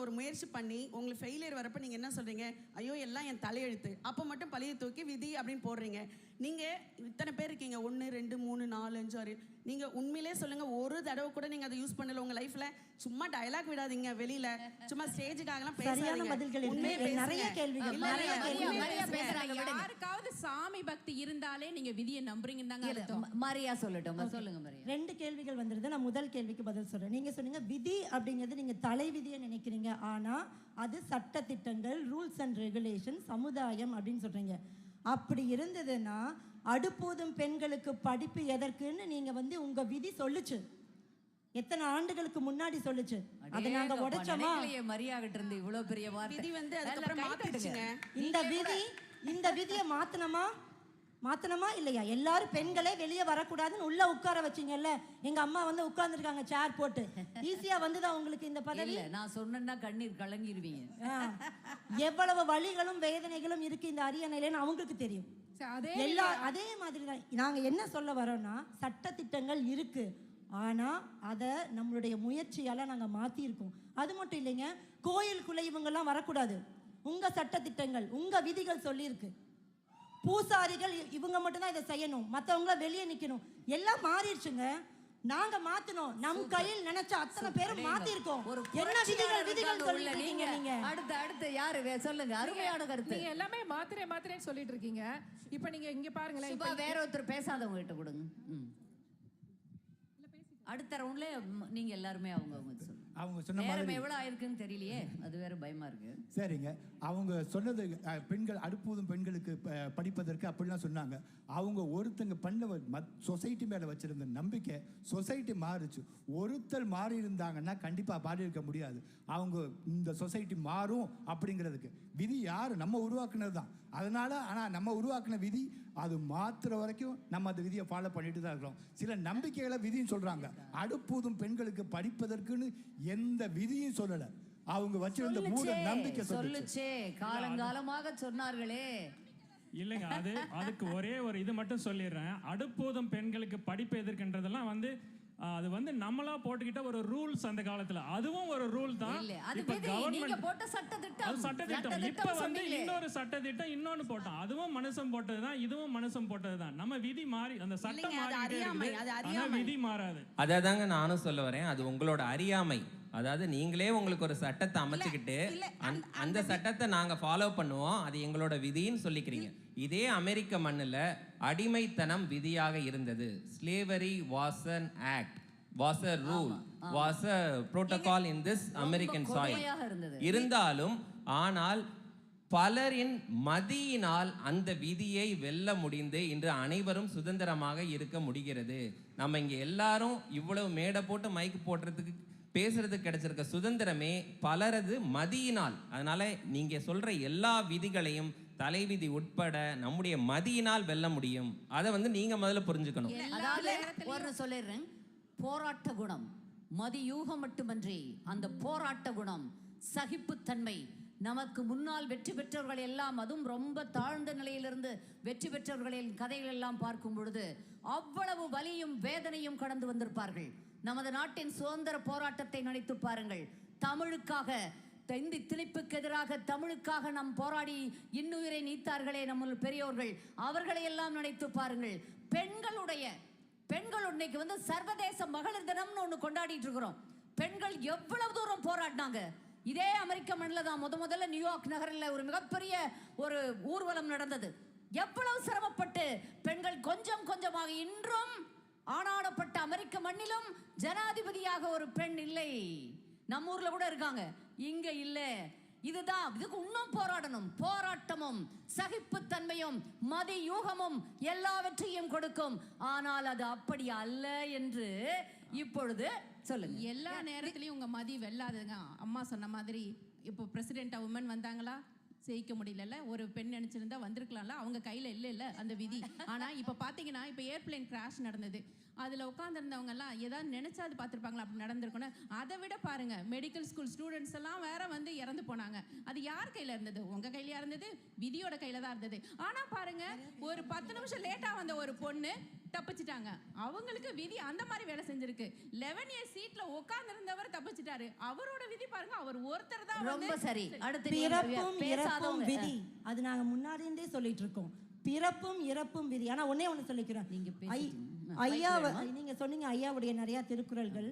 ஒரு முயற்சி பண்ணி உங்களுக்கு ஃபெயிலியர் வரப்ப நீங்க என்ன சொல்றீங்க? ஐயோ எல்லாம் என் தலையெழுத்து. அப்போ மட்டும் பழைய தூக்கி விதி அப்படின்னு போடுறீங்க. நீங்க இத்தனை பேர் இருக்கீங்க, 1 2 3 4 5 6. நீங்க உண்மையிலே சொல்லுங்க, ஒரு தடவை கூட நீங்க அதை யூஸ் பண்ணல உங்க லைஃப்ல? சும்மா டயலாக் விடாதீங்க வெளியில, சும்மா ஸ்டேஜுக்காகலாம் பேசாதீங்க. நிறைய கேள்விகள் யாருக்காவது சாமி பக்தி இருந்தாலே நீங்க விதியை நம்புறீங்கன்னு தாங்க அர்த்தம். மரியா சொல்லட்டும், சொல்லுங்க மரியா. 2 கேள்விகள் வந்திருது. நான் முதல் கேள்விக்கு பதில் சொல்றேன். நீங்க சொன்னீங்க விதி அப்படிங்கிறது நீங்க தலை விதியை நினைக்கிறீங்க, ஆனா அது சட்ட திட்டங்கள், ரூல்ஸ் அண்ட் ரெகுலேஷன், சமுதாயம் அப்படின்னு சொல்றீங்க. அப்படி இருந்ததுன்னா அடுப்போதும் பெண்களுக்கு படிப்பு எதற்குன்னு நீங்க வந்து உங்க விதி சொல்லுச்சு. எத்தனை ஆண்டுகளுக்கு முன்னாடி சொல்லுச்சு, அதை நாங்க உடைச்சோமா? மரியாதை இருந்து இவ்வளவு பெரிய வார்த்தை விதி வந்து அதுக்கப்புறம் மாத்திடுச்சுங்க. இந்த விதியை மாத்தணுமா இல்லையா? எல்லாரும் பெண்களே வெளியே வரக்கூடாதுன்னு உள்ள உட்கார வச்சிங்கல்ல. எங்க அம்மா வந்து உட்கார்ந்துருக்காங்க சேர் போட்டு. ஈஸியா வந்துதான் உங்களுக்கு இந்த பதவி? நான் சொன்னா கண்ணீர் கலங்கிடுவீங்க. எவ்வளவு வலிகளும் வேதனைகளும் இருக்கு இந்த அரியணையிலன்னு அவங்களுக்கு தெரியும். அதே மாதிரி தான் நாங்க என்ன சொல்ல வரோம்னா, சட்ட திட்டங்கள் இருக்கு, ஆனா அதை நம்மளுடைய முயற்சியால நாங்க மாத்திருக்கோம். அது மட்டும் இல்லைங்க, கோயிலுக்குள்ள இவங்கெல்லாம் வரக்கூடாது. உங்க சட்ட திட்டங்கள், உங்க விதிகள் சொல்லியிருக்கு. பூசாரிகள் இவங்க மட்டும்தான் இதை செய்யணும், மற்றவங்கள வெளியே நிக்கணும். எல்லாம் மாறிடுச்சுங்க. நாங்க மாத்தணும். நம் கையில் நினைச்ச அத்தனை பேரும் மாத்தி இருக்கோம். என்ன விதிகள் சொல்லிட்டு நீங்க அடுத்து யாரு சொல்லுங்க. அருமையான கருத்து. நீங்க எல்லாமே மாத்திரேன்னு சொல்லிட்டு இருக்கீங்க. இப்ப நீங்க இங்க பாருங்களேன், இப்ப வேற ஒருத்தர் பேசாதவங்க கிட்ட கொடுங்க. அடுத்த ரவுண்ட்ல நீங்க எல்லாருமே அவங்க சொல்லுங்க. அவங்க சொன்ன நேரம் மாதிரி எவ்வளவு ஆயிருக்குன்னு தெரியலையே, அது வேற பயமா இருக்கு. சரிங்க, அவங்க சொன்னது பெண்கள் அடுப்பூதும் பெண்களுக்கு படிப்பதற்கு அப்படிலாம் சொன்னாங்க. அவங்க ஒருத்தங்க பண்ண சொசைட்டி மேலே வச்சிருந்த நம்பிக்கை சொசைட்டி மாறுச்சு. ஒருத்தர் மாறி இருந்தாங்கன்னா கண்டிப்பாக மாறி இருக்க முடியாது. அவங்க இந்த சொசைட்டி மாறும் அப்படிங்கிறதுக்கு விதி யார்? நம்ம உருவாக்குனது தான். அதனால ஆனால் நம்ம உருவாக்குன விதி அது மாற்றுற வரைக்கும் நம்ம அந்த விதியை ஃபாலோ பண்ணிட்டு தான் இருக்கிறோம். சில நம்பிக்கைகளை விதின்னு சொல்கிறாங்க. அடுப்பூதும் பெண்களுக்கு படிப்பதற்குன்னு எந்த விதியும் சொல்லலை. அவங்க வச்சிருந்த மூட நம்பிக்கை சொல்லுச்சே, காலங்காலமாக சொன்னார்களே. இல்லைங்க, அதுக்கு ஒரே ஒரு இது மட்டும் சொல்லிடுறேன். அடுப்பூதும் பெண்களுக்கு படிப்பு எதற்குன்றதெல்லாம் அது நம்மளா போட்டுக்கிட்ட ஒரு ரூல்ஸ் அந்த காலத்துல. அதுவும் ஒரு ரூல் தான். இப்ப கவர்மெண்ட் போட்ட சட்டதிட்டம், இப்ப இன்னொரு சட்டதிட்டம் இன்னொன்னு போட்டோம். அதுவும் மனுஷன் போட்டதுதான், இதுவும் மனுஷன் போட்டதுதான். நம்ம விதி மாறி அந்த சட்டம் மாறி, விதி மாறாது. அதாங்க நானும் சொல்ல வரேன். அது உங்களோட அறியாமை. அதாவது நீங்களே உங்களுக்கு ஒரு சட்டத்தை அமைச்சுக்கிட்டு அந்த சட்டத்தை நாங்க ஃபாலோ பண்ணுவோம், அது எங்களோட விதின்னு சொல்லிக்கிறீங்க. இதே அமெரிக்க மண்ணில் அடிமைத்தனம் விதியாக இருந்தது. Slavery was an act, was a rule, was a protocol in this American soil. இருந்தாலும் ஆனால் பலரின் மதியினால் அந்த விதியை வெல்ல முடிந்து இன்று அனைவரும் சுதந்திரமாக இருக்க முடிகிறது. நம்ம இங்க எல்லாரும் இவ்வளவு மேடை போட்டு மைக்கு போடுறதுக்கு பேசுறதுக்கு கிடைச்சிருக்க சுதந்திரமே பலரது மதியினால். அதனால நீங்க சொல்ற எல்லா விதிகளையும் தலைவிதி உட்பட நம்முடைய மதியினால் வெல்ல முடியும். அதை நீங்க முதல்ல புரிஞ்சுக்கணும். அதாவது ஒரு சொல்லிடுறேன், போராட்ட குணம், மதியூகம் மட்டுமன்றி அந்த போராட்ட குணம், சகிப்புத்தன்மை. நமக்கு முன்னால் வெற்றி பெற்றவர்கள் எல்லாம், அதுவும் ரொம்ப தாழ்ந்த நிலையிலிருந்து வெற்றி பெற்றவர்களின் கதைகள் எல்லாம் பார்க்கும் பொழுது அவ்வளவு வலியும் வேதனையும் கடந்து வந்திருப்பார்கள். நமது நாட்டின் சுதந்திர போராட்டத்தை நினைத்து பாருங்கள். தமிழுக்காக, இந்தி திணிப்புக்கு எதிராக தமிழுக்காக நாம் போராடி இன்னுயிரை நீத்தார்களே நம்ம பெரியோர்கள், அவர்களை எல்லாம் நினைத்து பாருங்கள். பெண்கள் இன்னைக்கு சர்வதேச மகளிர் தினம்னு ஒன்று கொண்டாடிட்டு இருக்கிறோம். பெண்கள் எவ்வளவு தூரம் போராடினாங்க. இதே அமெரிக்க மண்ணில் தான் முதல்ல நியூயார்க் நகரில் ஒரு மிகப்பெரிய ஒரு ஊர்வலம் நடந்தது. எவ்வளவு சிரமப்பட்டு பெண்கள் கொஞ்சம் கொஞ்சமாக இன்றும் ஆணாடப்பட்ட அமெரிக்க மண்ணிலும் ஜனாதிபதியாக ஒரு பெண் இல்லை. நம்ம ஊர்ல கூட இருக்காங்க, இங்க இல்ல. இதுதான், இதுக்கு இன்னும் போராடணும். போராட்டமும் சகிப்புத்தன்மையும் மதியூகமும் எல்லாவற்றையும் கொடுக்கும். ஆனால் அது அப்படி அல்ல என்று இப்பொழுது சொல்லுங்க. எல்லா நேரத்திலையும் உங்க மதி வெல்லாதுங்க. அம்மா சொன்ன மாதிரி இப்போ பிரசிடென்ட் உமன் வந்தாங்களா, ஜெயிக்க முடியல. ஒரு பெண் நினைச்சிருந்தா வந்திருக்கலாம்ல, அவங்க கையில இல்ல அந்த விதி. ஆனா இப்ப பாத்தீங்கன்னா, இப்ப ஏர்பிளைன் கிராஷ் நடந்தது. அதுல உட்காந்துருந்தவங்க எல்லாம் ஏதாவது நினைச்சாது பார்த்துருப்பாங்களா, அப்படி நடந்திருக்கணும். அதை விட பாருங்க, மெடிக்கல் ஸ்கூல் ஸ்டூடெண்ட்ஸ் எல்லாம் வேற இறந்து போனாங்க. அது யார் கையில இருந்தது? உங்க கையில இருந்தது, விதியோட கையில தான் இருந்தது. ஆனா பாருங்க, ஒரு 10 நிமிஷம் லேட்டா வந்த ஒரு பொண்ணு தப்பிச்சிட்டாங்க. அவங்களுக்கு விதி அந்த மாதிரி வேலை செஞ்சிருக்கு. 11 இயர் சீட்ல உட்கார்ந்து இருந்தவர் தப்பிச்சிட்டாரு. அவரோட விதி பாருங்க, அவர் ஒருத்தர் தான். ரொம்ப சரி. அடுத்து பிறப்பும் இறப்பும் விதி, அது நாங்க முன்னாடியே சொல்லிட்டு இருக்கோம். பிறப்பும் இறப்பும் விதி. ஆனா ஒண்ணு சொல்லிக்கிறேன். ஐயா, நீங்க சொன்னீங்க ஐயாவுடைய நிறைய திருக்குறள்கள்.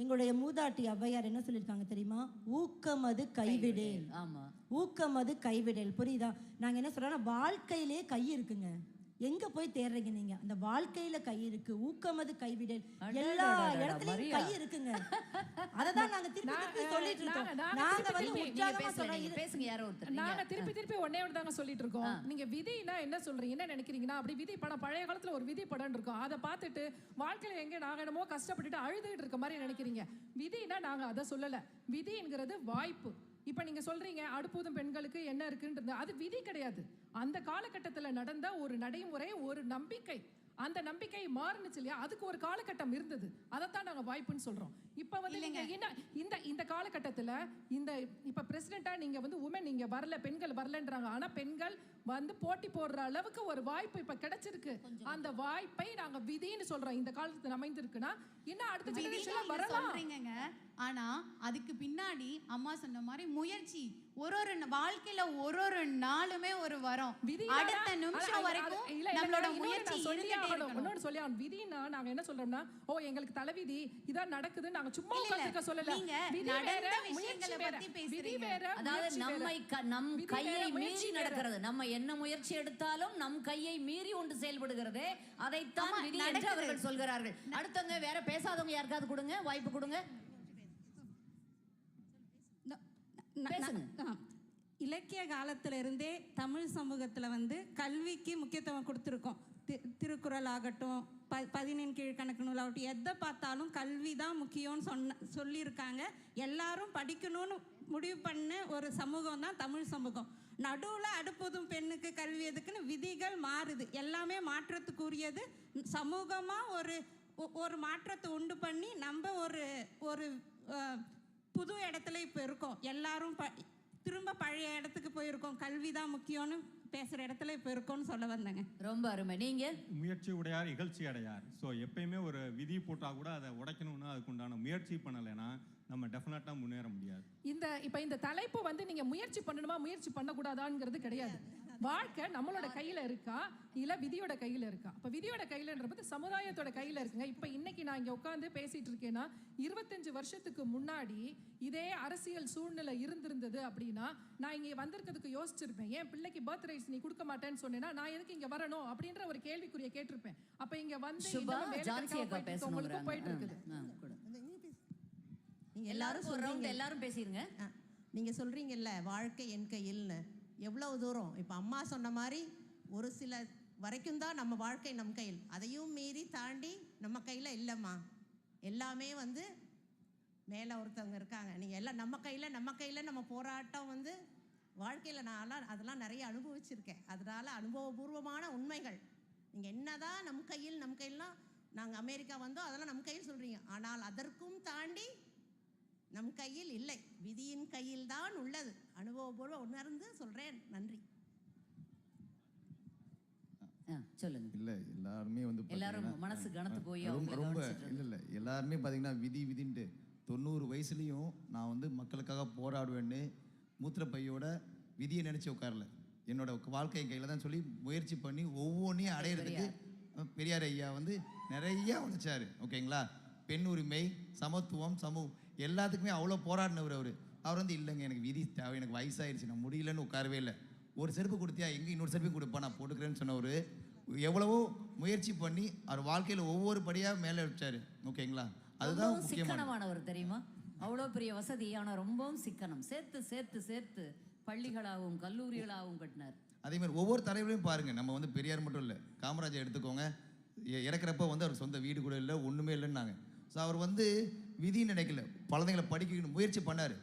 எங்களுடைய மூதாட்டி ஔவையார் என்ன சொல்லியிருக்காங்க தெரியுமா? ஊக்கமது கைவிடேல். ஆமா, ஊக்கமது கைவிடேல். புரியுதா? நாங்க என்ன சொல்றோம்னா, வாழ்க்கையிலே கை இருக்குங்க. எங்க போய் தேடுறீங்க நீங்க? அந்த வாழ்க்கையில கை இருக்கு. ஊக்கமது கைவிடல். எல்லா இடத்துலயும் கை இருக்குங்க. அததான் நாங்க திருப்பி சொல்லிட்டு இருக்கோம். நாங்க உற்சாகமா சொல்றோம். பேசுங்க யாரோ ஒருத்தர். நாங்க திருப்பி ஒண்ணே ஒன்று தாங்க சொல்லிட்டு இருக்கோம். நீங்க விதினா என்ன சொல்றீங்க, என்ன நினைக்கிறீங்கன்னா, அப்படி விதி படம், பழைய காலத்துல ஒரு விதி படம் இருக்கும், அதை பார்த்துட்டு வாழ்க்கையில எங்க நாங்க என்னமோ கஷ்டப்பட்டுட்டு அழுதுகிட்டு இருக்க மாதிரி நினைக்கிறீங்க. விதினா நாங்க அதை சொல்லல. விதிங்கிறது வாய்ப்பு. இப்ப நீங்க சொல்றீங்க அடுப்பூதும் பெண்களுக்கு என்ன இருக்குன்றது, அது விதி கிடையாது. அந்த காலகட்டத்தில் நடந்த ஒரு நடைமுறை, ஒரு நம்பிக்கை. அந்த நம்பிக்கை மாறுனுச்சு இல்லையா, அதுக்கு ஒரு காலகட்டம் இருந்தது. அதைத்தான் நாங்க வாய்ப்புன்னு சொல்றோம். இப்ப இந்த காலகட்டத்தில் இந்த இப்ப பிரசிடென்டா நீங்க உமன் நீங்க வரல, பெண்கள் வரலன்றாங்க. ஆனா பெண்கள் போட்டி போடுற அளவுக்கு ஒரு வாய்ப்பு இப்ப கிடைச்சிருக்கு. அந்த வாய்ப்பை நாங்க விதின்னு சொல்றோம். இந்த காலத்துல அமைந்திருக்குன்னா இன்னும் அடுத்த ஜெனரேஷன்ல வரலாம். ஆனா அதுக்கு பின்னாடி அம்மா சொன்ன மாதிரி முயற்சி, ஒரு வாழ்க்கையில ஒரு நாளுமே ஒரு வரம். அடுத்த நிமிஷம் வரைக்கும் நம்மளோட முயற்சி இருந்துட்டே இருக்கணும். இன்னொன்னு சொல்லி விதினா நாங்க என்ன சொல்றோம்னா, ஓ எங்களுக்கு தலைவிதி இதான் நடக்குது நாங்க சும்மா உட்கார்ந்துக்க சொல்லல. விதி வேற, முயற்சி வேற. விதி வேற, அதாவது நம் கையை மீறி நடக்கிறது. நம்ம என்ன முயற்சி எடுத்தாலும் நம் கையை மீறி ஒன்று செயல்படுகிறது. அதைத்தான் விதி என்று அவர்கள் சொல்கிறார்கள். அடுத்தவங்க வேற பேசாதவங்க யாருக்காவது கொடுங்க, வாய்ப்பு கொடுங்க. இலக்கிய காலத்துல இருந்தே தமிழ் சமூகத்துல வந்து கல்விக்கு முக்கியத்துவம் கொடுத்துருக்கோம். திருக்குறள் ஆகட்டும், 14 கீழ்கணக்கு நூலாகட்டும், எதை பார்த்தாலும் கல்வி தான் முக்கியம்னு சொல்லியிருக்காங்க. எல்லாரும் படிக்கணும்னு முடிவு பண்ண ஒரு சமூகம் தான் தமிழ் சமூகம். நடுவில் அடுப்பதும் பெண்ணுக்கு கல்வி எதுக்குன்னு விதிகள் மாறுது. எல்லாமே மாற்றத்துக்குரியது. சமூகமாக ஒரு மாற்றத்தை உண்டு பண்ணி நம்ம ஒரு புது இடத்துல இப்போ இருக்கோம். எல்லாரும் திரும்ப பழைய இடத்துக்கு போயிருக்கோம். கல்வி தான் முக்கியம்னு பேசுகிற இடத்துல இப்போ இருக்கோம்னு சொல்ல வந்தேங்க. ரொம்ப அருமை. நீங்கள் முயற்சி உடையார் இகழ்ச்சி அடையார். ஸோ எப்பயுமே ஒரு விதி போட்டால் கூட அதை உடைக்கணும்னா அதுக்கு உண்டான முயற்சி பண்ணலைன்னா நம்ம டெஃபினட்டாக முன்னேற முடியாது. இந்த தலைப்பு வந்து நீங்கள் முயற்சி பண்ணணுமா முயற்சி பண்ணக்கூடாதாங்கிறது கிடையாது. வாழ்க்கை நம்மளோட கையில் இருக்கா இல்லை விதியோட கையில் இருக்கா? அப்போ விதியோட கையிலன்றது சமுதாயத்தோட கையில் இருக்குங்க. இப்போ இன்னைக்கு நான் இங்கே உட்காந்து பேசிட்டு இருக்கேன்னா 25 வருஷத்துக்கு முன்னாடி இதே அரசியல் சூழ்நிலை இருந்திருந்தது அப்படின்னா நான் இங்கே வந்திருக்கிறதுக்கு யோசிச்சிருப்பேன். ஏன் பிள்ளைக்கு பர்த் ரைட்ஸ் நீ கொடுக்க மாட்டேன்னு சொன்னேன்னா நான் எதுக்கு இங்கே வரணும் அப்படின்ற ஒரு கேள்விக்குரிய கேட்டிருப்பேன். அப்போ இங்கே வந்து உங்களுக்கு போயிட்டு இருக்குது. நீங்க எல்லாரும் பேசிருங்க. நீங்க சொல்றீங்கல்ல வாழ்க்கை என் கையில்னு. எவ்வளவு தூரம் இப்போ அம்மா சொன்ன மாதிரி ஒரு சில வரைக்கும் தான் நம்ம வாழ்க்கை நம் கையில். அதையும் மீறி தாண்டி நம்ம கையில் இல்லைம்மா. எல்லாமே வந்து மேலே ஒருத்தவங்க இருக்காங்க. நீங்கள் எல்லாம் நம்ம கையில் நம்ம போராட்டம் வந்து வாழ்க்கையில் நான் அதெல்லாம் நிறைய அனுபவிச்சிருக்கேன். அதனால அனுபவபூர்வமான உண்மைகள். நீங்கள் என்னதான் நம் கையில்னா நாங்கள் அமெரிக்கா வந்தோம் அதெல்லாம் நம் கையில் சொல்கிறீங்க. ஆனால் அதற்கும் தாண்டி நம் கையில் இல்லை, விதியின் கையில் தான் உள்ளது. அனுபவபூர்வம் உணர்ந்து சொல்றேன். நன்றி. சொல்லுங்க. இல்லை எல்லாருமே வந்து எல்லாரும் மனசு கனத்து போய் ரொம்ப இல்லை எல்லாருமே பார்த்தீங்கன்னா விதின்ட்டு 90 வயசுலேயும் நான் வந்து மக்களுக்காக போராடுவேன்னு மூத்திரப்பையோட விதியை நினச்சி உட்காரல. என்னோட வாழ்க்கை கையில் தான் சொல்லி முயற்சி பண்ணி ஒவ்வொன்றையும் அடையிறதுக்கு பெரியார் ஐயா வந்து நிறைய உழைச்சாரு. ஓகேங்களா? பெண் உரிமை, சமத்துவம், சமூகம் எல்லாத்துக்குமே அவ்வளோ போராடினவர் அவர் வந்து இல்லைங்க எனக்கு விதி தேவை, எனக்கு வயசாயிருச்சு, நான் முடியலன்னு உட்காரவே இல்லை. ஒரு செருப்பு கொடுத்தியா எங்கே இன்னொரு செருப்பு கொடுப்பா நான் போட்டுக்கிறேன்னு சொன்னவர் எவ்வளவோ முயற்சி பண்ணி அவர் வாழ்க்கையில் ஒவ்வொரு படியாக மேலே வச்சார். ஓகேங்களா? அதுதான் சிக்கனமானவர் தெரியுமா? அவ்வளோ பெரிய வசதி, ஆனால் ரொம்பவும் சிக்கனம். சேர்த்து சேர்த்து சேர்த்து பள்ளிகளாகவும் கல்லூரிகளாகவும் கட்டினார். அதே மாதிரி ஒவ்வொரு தலைவரையும் பாருங்கள். நம்ம வந்து பெரியார் மட்டும் இல்லை, காமராஜர் எடுத்துக்கோங்க. இறக்குறப்ப வந்து அவர் சொந்த வீடு கூட இல்லை, ஒன்றுமே இல்லைன்னாங்க. ஸோ அவர் வந்து விதின்னு நினைக்கல, குழந்தைங்களை படிக்கணும் முயற்சி பண்ணார்.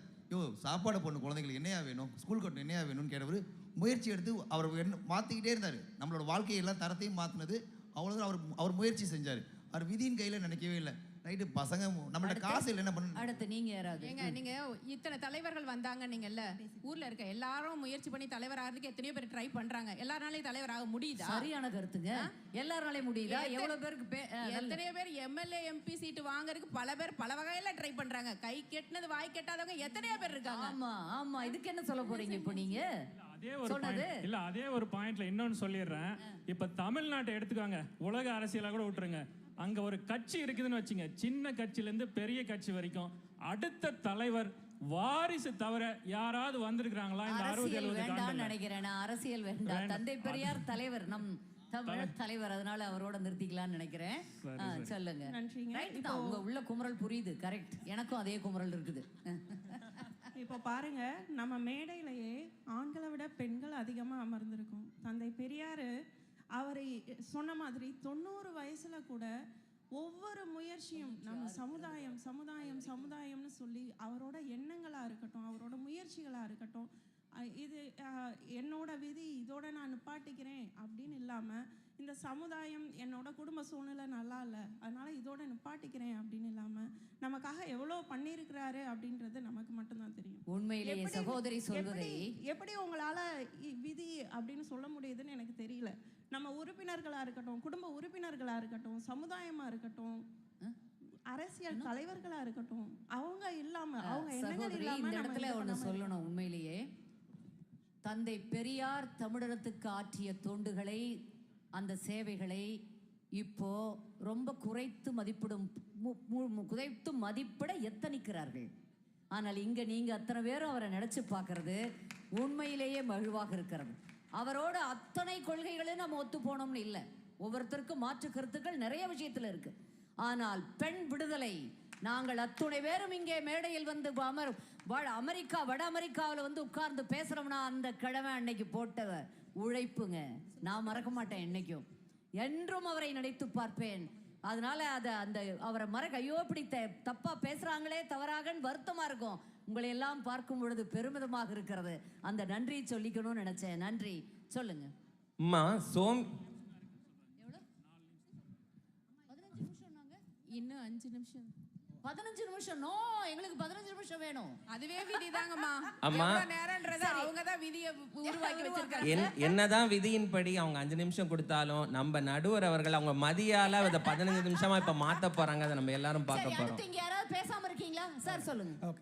சாப்பாடு போடணும் குழந்தைங்களுக்கு என்னையா வேணும், ஸ்கூல் கட்டணும் என்னையா வேணும்னு கேட்டவர் முயற்சி எடுத்து அவர் மாற்றிக்கிட்டே இருந்தார். நம்மளோட வாழ்க்கையெல்லாம் தரத்தையும் மாற்றினது அவ்வளோதான். அவர் முயற்சி செஞ்சார். அவர் விதியின் கையில் நினைக்கவே இல்லை. ரைட்டு பசங்க நம்மளோட காசு இல்லை என்ன பண்ணணும். அடுத்து நீங்க யாராவது நீங்க இத்தனை தலைவர்கள் வந்தாங்க. நீங்கல்ல ஊர்ல இருக்க எல்லாரும் முயற்சி பண்ணி தலைவர் ஆகிறதுக்கு எத்தனையோ பேர் ட்ரை பண்றாங்க. எல்லாராலையும் தலைவர் ஆக முடியுதா? சரியான கருத்துங்க. எல்லாராலையும் முடியுதா? எவ்வளவு பேருக்கு எத்தனையோ பேர் எம்எல்ஏ எம்பி சீட்டு வாங்குறதுக்கு பல பேர் பல வகையில ட்ரை பண்றாங்க. கை கெட்டினது வாய் கெட்டாதவங்க எத்தனையோ பேர் இருக்காங்க. ஆமா ஆமா. இதுக்கு என்ன சொல்ல போறீங்க இப்போ நீங்க? அதே ஒரு பாயிண்ட்ல இன்னொன்னு சொல்லிடுறேன். இப்ப தமிழ்நாட்டை எடுத்துக்காங்க, உலக அரசியலா கூட விட்டுருங்க. அங்க ஒரு கட்சி இருக்குதுன்னு வச்சுங்க, சின்ன கட்சியில இருந்து பெரிய கட்சி வரைக்கும் அடுத்த தலைவர் வாரிசு தவிர யாராவது வந்திருக்காங்களா இந்த 60-70 நினைக்கிறேன். அரசியல் வேண்டாம். தந்தை பெரியார் தலைவர், நம் தமிழர் தலைவர், அதனால அவரோட நிறுத்திக்கலாம்னு நினைக்கிறேன். சொல்லுங்க. உங்க உள்ள குமரல் புரியுது. கரெக்ட். எனக்கும் அதே குமரல் இருக்குது. இப்போ பாருங்க, நம்ம மேடையிலேயே ஆண்களை விட பெண்கள் அதிகமாக அமர்ந்திருக்கோம். தந்தை பெரியார் அவர் சொன்ன மாதிரி 90 வயசுல கூட ஒவ்வொரு முயற்சியும் நம்ம சமுதாயம் சமுதாயம் சமுதாயம்னு சொல்லி அவரோட எண்ணங்களாக இருக்கட்டும், அவரோட முயற்சிகளாக இருக்கட்டும், இது என்னோட விதி இதோட நான் நிப்பாட்டிக்கிறேன் அப்படின்னு இல்லாமல், இந்த சமுதாயம் என்னோட குடும்ப சூழ்நிலை நல்லா இல்லை அதனால இதோட நிப்பாட்டிக்கிறேன் அப்படின்னு இல்லாமல் நமக்காக எவ்வளோ பண்ணியிருக்கிறாரு அப்படின்றது நமக்கு மட்டும்தான் தெரியும். உண்மையிலேயே சகோதரி சொல்வதை எப்படி உங்களால் விதி அப்படின்னு சொல்ல முடியுதுன்னு எனக்கு தெரியல. நம்ம உறுப்பினர்களாக இருக்கட்டும், குடும்ப உறுப்பினர்களாக இருக்கட்டும், சமுதாயமாக இருக்கட்டும், அரசியல் தலைவர்களா இருக்கட்டும், அவங்க இல்லாம அவங்க எண்ணங்கள் சகோதரி, இல்லாம இந்த நம்ம இடத்துல இது ஒண்ணு பண்ணாம சொல்லணும். உண்மையிலேயே தந்தை பெரியார் தமிழகத்துக்கு ஆற்றிய தொண்டுகளை, அந்த சேவைகளை இப்போ ரொம்ப குறைத்து மதிப்பிட எத்தனிக்கிறார்கள். ஆனால் இங்க நீங்க அத்தனை பேரும் அவரை நினைச்சு பார்க்கறது உண்மையிலேயே மகிழ்வாக இருக்கிறது. அவரோட அத்தனை கொள்கைகளையும் நம்ம ஒத்து போனோம்னு இல்லை. ஒவ்வொருத்தருக்கும் மாற்று கருத்துக்கள் நிறைய விஷயத்துல இருக்கு. ஆனால் பெண் விடுதலை, நாங்கள் அத்துணை பேரும் இங்கே மேடையில் வந்து அமெரிக்கா, வட அமெரிக்காவில் வந்து உட்கார்ந்து பேசுறோம்னா அந்த கிழமை அன்னைக்கு போட்ட உழைப்புங்க நான் மறக்க மாட்டேன். என்னைக்கும் என்றும் அவரை நினைத்து பார்ப்பேன். அதனால அந்த அவரை ஐயோ இப்படி தப்பா பேசுறாங்களே தவறாகன்னு வருத்தமா இருக்கும். உங்களை எல்லாம் பார்க்கும் பொழுது பெருமிதமாக இருக்கிறது. அந்த நன்றி சொல்லிக்கணும்னு நினைச்சேன். நன்றி. சொல்லுங்க அம்மா. இன்னும் 5 நிமிஷம். 15 நிமிஷம். நோ, எங்களுக்கு 15 நிமிஷம் வேணும். அதுவே விதிதாங்கம்மா. அம்மா, நேரம்ன்றது அவங்க தான் விதியை உருவாக்கி வச்சிருக்காங்க. என்னதான் விதியின்படி அவங்க 5 நிமிஷம் கொடுத்தாலும் நம்ம நடுவர் அவர்கள் அவங்க மதியால அதை 15 நிமிஷமா இப்ப மாத்த போறாங்க. அதை நம்ம எல்லாரும் பார்க்க போறோம். இங்க யாராவது பேசாம இருக்கீங்களா சார்? சொல்லுங்க.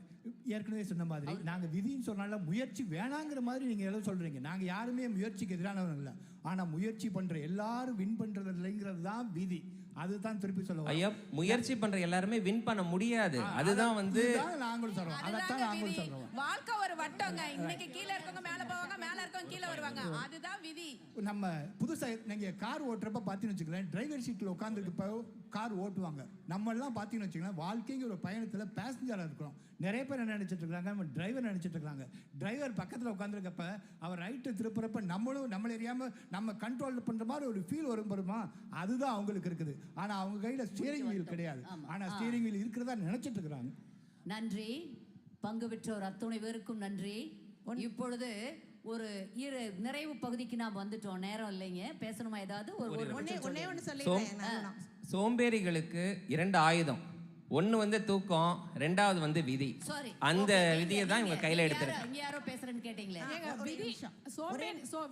ஏற்கனவே சொன்ன மாதிரி நாங்கள் விதின்னு சொன்னால முயற்சி வேணாங்கிற மாதிரி நீங்கள் எல்லாம் சொல்கிறீங்க. நாங்கள் யாருமே முயற்சிக்கு எதிரானவங்க இல்லை. ஆனால் முயற்சி பண்ணுற எல்லாரும் வின் பண்ணுறது இல்லைங்கிறது தான் விதி. அதுதான் திருப்பி சொல்லுவோம். ஐயா, முயற்சி பண்ற எல்லாருமே வின் பண்ண முடியாது. அதுதான் வந்து நாங்களும் சொல்றோம். அதைத்தான் நாங்களும் சொல்றோம். வாழ்க்கை ஒரு வட்டங்க. இன்னைக்கு கீழே இருக்கவங்க மேல போவாங்க, மேல இருக்கவங்க கீழே வருவாங்க. அதுதான் விதி. நம்ம புதுசா நீங்க கார் ஓட்டுறப்ப பார்த்தீங்கன்னு வச்சுக்கலாம், டிரைவர் சீட்டில் உட்காந்துருக்கப்ப கார் ஓட்டுவாங்க. நம்ம எல்லாம் பார்த்தீங்கன்னு வச்சுக்கலாம், வாழ்க்கைங்கிற ஒரு பயணத்தில் பேசஞ்சராக இருக்கிறோம். நிறைய பேர் என்ன நினைச்சிட்டு இருக்காங்க, நம்ம டிரைவர் நினைச்சிட்டு இருக்காங்க. டிரைவர் பக்கத்தில் உட்காந்துருக்கப்ப அவர் ரைட்டு திருப்புறப்ப நம்மளை அறியாம நம்ம கண்ட்ரோல் பண்ற மாதிரி ஒரு ஃபீல் வரும் பெருமா. அதுதான் அவங்களுக்கு இருக்குது. ஆனா அவங்க கையில ஸ்டீரிங் வீல் கிடையாது. ஆனா ஸ்டீரிங் வீல் இருக்கிறதா நினைச்சிட்டு இருக்கிறாங்க. நன்றி. பங்கு பெற்றோர் அத்துணை பேருக்கும் நன்றி. இப்பொழுது ஒரு நிறைவு பகுதிக்கு நாம் வந்துட்டோம். நேரம் இல்லைங்க. பேசணுமா ஏதாவது? ஒண்ணே சொல்லிடுறேன். சோம்பேறிகளுக்கு 2 ஆயுதம். ஒன்னு வந்து தூக்கம், 2வது வந்து விதி. அந்த விதியை தான் இவங்க கையில எடுத்துருக்காங்க. இங்க யாரோ பேசுறேன்னு கேட்டீங்களே.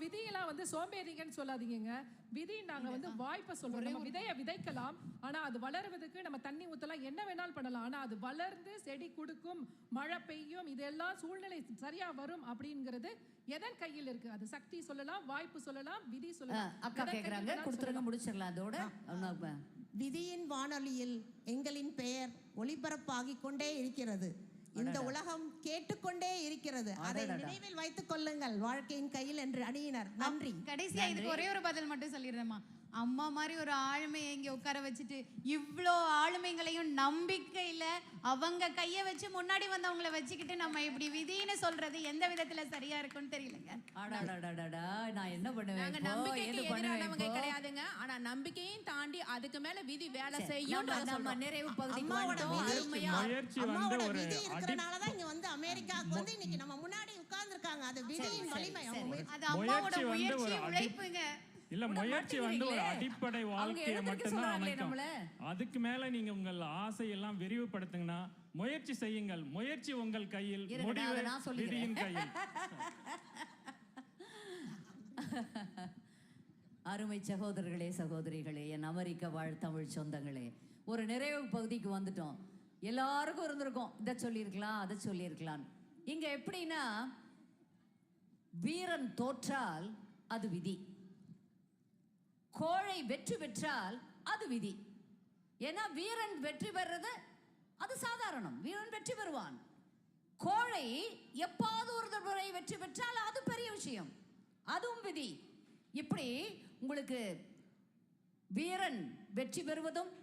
விதியெல்லாம் வந்து சோம்பேறிங்கன்னு சொல்லாதீங்க. விதி நாங்க வந்து வாய்ப்பை சொல்றோம். நம்ம விதையை விதைக்கலாம், ஆனா அது வளருவதற்கு நம்ம தண்ணி ஊத்தலாம், என்ன வேணாலும் பண்ணலாம். ஆனா அது வளர்ந்து செடி கொடுக்கும், மழை பெய்யும், இதெல்லாம் சூழ்நிலை சரியா வரும் அப்படிங்கிறது எதன் கையில் இருக்கு? அது சக்தி சொல்லலாம், வாய்ப்பு சொல்லலாம், விதி சொல்லலாம். அக்கா கேக்குறாங்க, கொடுத்துருங்க, முடிச்சிடலாம். அதோட விதியின் வானொலியில் எங்களின் பெயர் ஒளிபரப்பாகிக் கொண்டே இருக்கிறது. இந்த உலகம் கேட்டுக்கொண்டே இருக்கிறது. அதை நினைவில் வைத்துக் கொள்ளுங்கள். வாழ்க்கையின் கையில் என்று அணியினர். நன்றி. கடைசியா இதுக்கு ஒரே ஒரு பதில் மட்டும் சொல்லிடுறேம்மா. அம்மா மாதிரி ஒரு ஆளுமையை இங்கே உட்கார வச்சுட்டு இவ்வளோ ஆளுமைகளையும் நம்பிக்கையில் அவங்க கையை வச்சு முன்னாடி வந்தவங்களை வச்சுக்கிட்டு நம்ம இப்படி விதின்னு சொல்றது எந்த விதத்தில் சரியா இருக்கும்னு தெரியலங்க. நான் என்ன பண்ணுவேன்? நம்பிக்கை கிடையாதுங்க. ஆனா நம்பிக்கையும் தாண்டி அதுக்கு மேல விதி வேலை செய்யும். நம்ம நிறைவு பகுதிக்கு விதி இருக்கிறனாலதான் இங்க வந்து அமெரிக்காவுக்கு வந்து இன்னைக்கு நம்ம முன்னாடி உட்கார்ந்து இருக்காங்க. அது விதியின் வலிமை. அது அம்மாவோட முயற்சி, உழைப்புங்க. இல்ல, முயற்சி வந்து ஒரு அடிப்படை வாழ்க்கையை மட்டும்தான் அமைக்கும். அதுக்கு மேல நீங்க உங்கள் ஆசையெல்லாம் விரிவுபடுத்துங்கன்னா முயற்சி செய்யுங்கள். முயற்சி உங்கள் கையில், முடிவு விதியின் கையில். அருமை சகோதரர்களே, சகோதரிகளே, என் அமெரிக்க வாழ் தமிழ் சொந்தங்களே, ஒரு நிறைவு பகுதிக்கு வந்துட்டோம். எல்லாருக்கும் இருந்திருக்கும், இதை சொல்லியிருக்கலாம், அதை சொல்லியிருக்கலாம். இங்க எப்படின்னா, வீரன் தோற்றால் அது விதி, கோழை வெற்றி பெற்றால் அது விதி. ஏன்னா வீரன் வெற்றி பெறுறது அது சாதாரணம், வீரன் வெற்றி பெறுவான். கோழை எப்பாவது ஒரு முறை வெற்றி பெற்றால் அது பெரிய விஷயம், அதுவும் விதி. இப்படி உங்களுக்கு வீரன் வெற்றி பெறுவதும்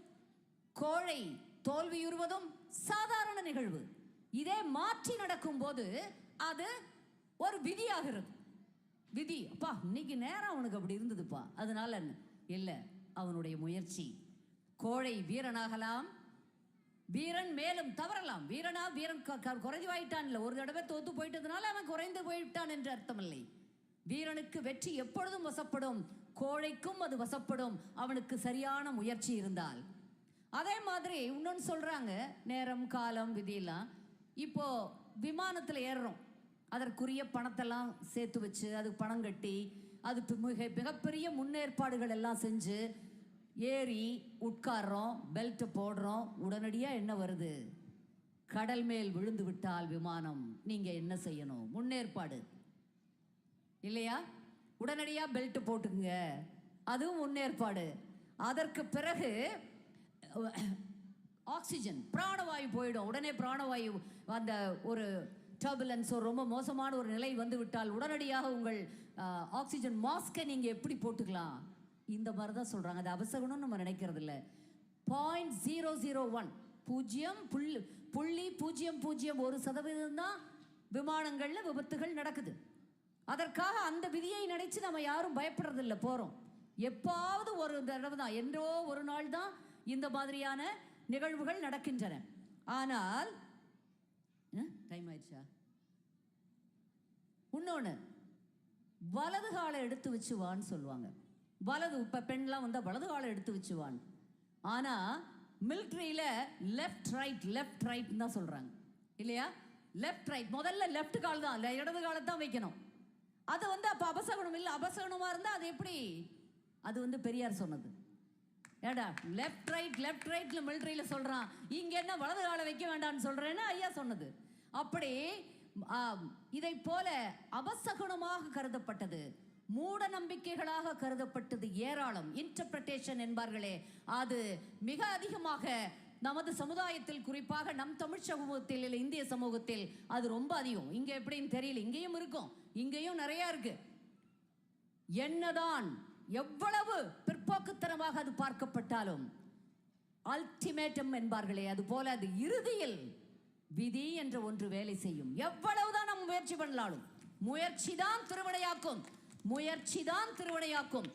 கோழை தோல்வியுறுவதும் சாதாரண நிகழ்வு. இதே மாற்றி நடக்கும் போது அது ஒரு விதியாகிறது. விதி, அப்பா இன்னைக்கு நேரம் அவனுக்கு அப்படி இருந்ததுப்பா, அதனால இல்லை, அவனுடைய முயற்சி. கோழை வீரனாகலாம், வீரன் மேலும் தவறலாம். வீரன் குறைவாயிட்டான் இல்லை, ஒரு தடவை தோத்து போயிட்டதுனால அவன் குறைந்து போயிட்டான் என்று அர்த்தம் இல்லை. வீரனுக்கு வெற்றி எப்பொழுதும் வசப்படும், கோழைக்கும் அது வசப்படும், அவனுக்கு சரியான முயற்சி இருந்தால். அதே மாதிரி இன்னொன்று சொல்றாங்க, நேரம் காலம் விதியெல்லாம். இப்போ விமானத்தில் ஏறுறோம், அதற்குரிய பணத்தெல்லாம் சேர்த்து வச்சு, அதுக்கு பணம் கட்டி, அது மிகப்பெரிய முன்னேற்பாடுகள் எல்லாம் செஞ்சு ஏறி உட்கார்றோம், பெல்ட் போடுறோம், உடனடியாக என்ன வருது? கடல் மேல் விழுந்து விட்டால் விமானம், நீங்க என்ன செய்யணும்? முன்னேற்பாடு இல்லையா? உடனடியாக பெல்ட் போட்டுக்குங்க, அதுவும் முன்னேற்பாடு. அதற்கு பிறகு ஆக்சிஜன், பிராணவாயு போயிடும். உடனே பிராணவாயு அந்த ஒரு டர்புலன்ஸ், ரொம்ப மோசமான ஒரு நிலை வந்து விட்டால் உடனடியாக உங்கள் ஆக்சிஜன் மாஸ்கை நீங்கள் எப்படி போட்டுக்கலாம்? இந்த மாதிரி தான் சொல்கிறாங்க. அது அவசகணும்னு நம்ம நினைக்கிறது இல்லை. 0.001 0.001% தான் விமானங்களில் விபத்துகள் நடக்குது. அதற்காக அந்த விதியை நினைச்சு நம்ம யாரும் பயப்படுறதில்லை. போகிறோம், எப்பாவது ஒரு தடவை தான், என்றோ ஒரு நாள் தான் இந்த மாதிரியான நிகழ்வுகள் நடக்கின்றன. ஆனால் டைம் ஆயிடுச்சா? இன்னொன்று, வலது காலை எடுத்து வச்சுவான்னு சொல்லுவாங்க. வலது, இப்போ பெண்லாம் வந்தால் வலது காலை எடுத்து வச்சுவான். ஆனால் மிலிட்ரியில் லெஃப்ட் ரைட் தான் சொல்கிறாங்க இல்லையா? லெஃப்ட் ரைட், முதல்ல லெஃப்ட் கால் தான், இல்லை இடது காலை தான் வைக்கணும். அது அப்போ அபசகுணம் இல்லை. அபசகுணமாக இருந்தால் அது எப்படி? அது பெரியார் சொன்னது. ஏடா லெஃப்ட் ரைட்ல மிலிட்ரியில் சொல்கிறான், இங்கே என்ன வலது காலை வைக்க வேண்டாம்னு சொல்கிறேன்னு ஐயா சொன்னது. அப்படி இதை போல அபசகுணமாக கருதப்பட்டது, மூட நம்பிக்கைகளாக கருதப்பட்டது ஏராளம். இன்டர்பிரட்டேஷன் என்பார்களே, அது மிக அதிகமாக நமது சமுதாயத்தில், குறிப்பாக நம் தமிழ் சமூகத்தில் இல்லை இந்திய சமூகத்தில் அது ரொம்ப அதிகம். இங்கே எப்படின்னு தெரியல, இங்கேயும் இருக்கும், இங்கேயும் நிறையா இருக்கு. என்னதான் எவ்வளவு பிற்போக்குத்தனமாக அது பார்க்கப்பட்டாலும் அல்டிமேட்டம் என்பார்களே, அது போல அது இறுதியில் விதி என்ற ஒன்று வேலை செய்யும். எவ்வளவுதான் நம்ம முயற்சி பண்ணாலும் முயற்சி தான் திருவினையாக்கும்.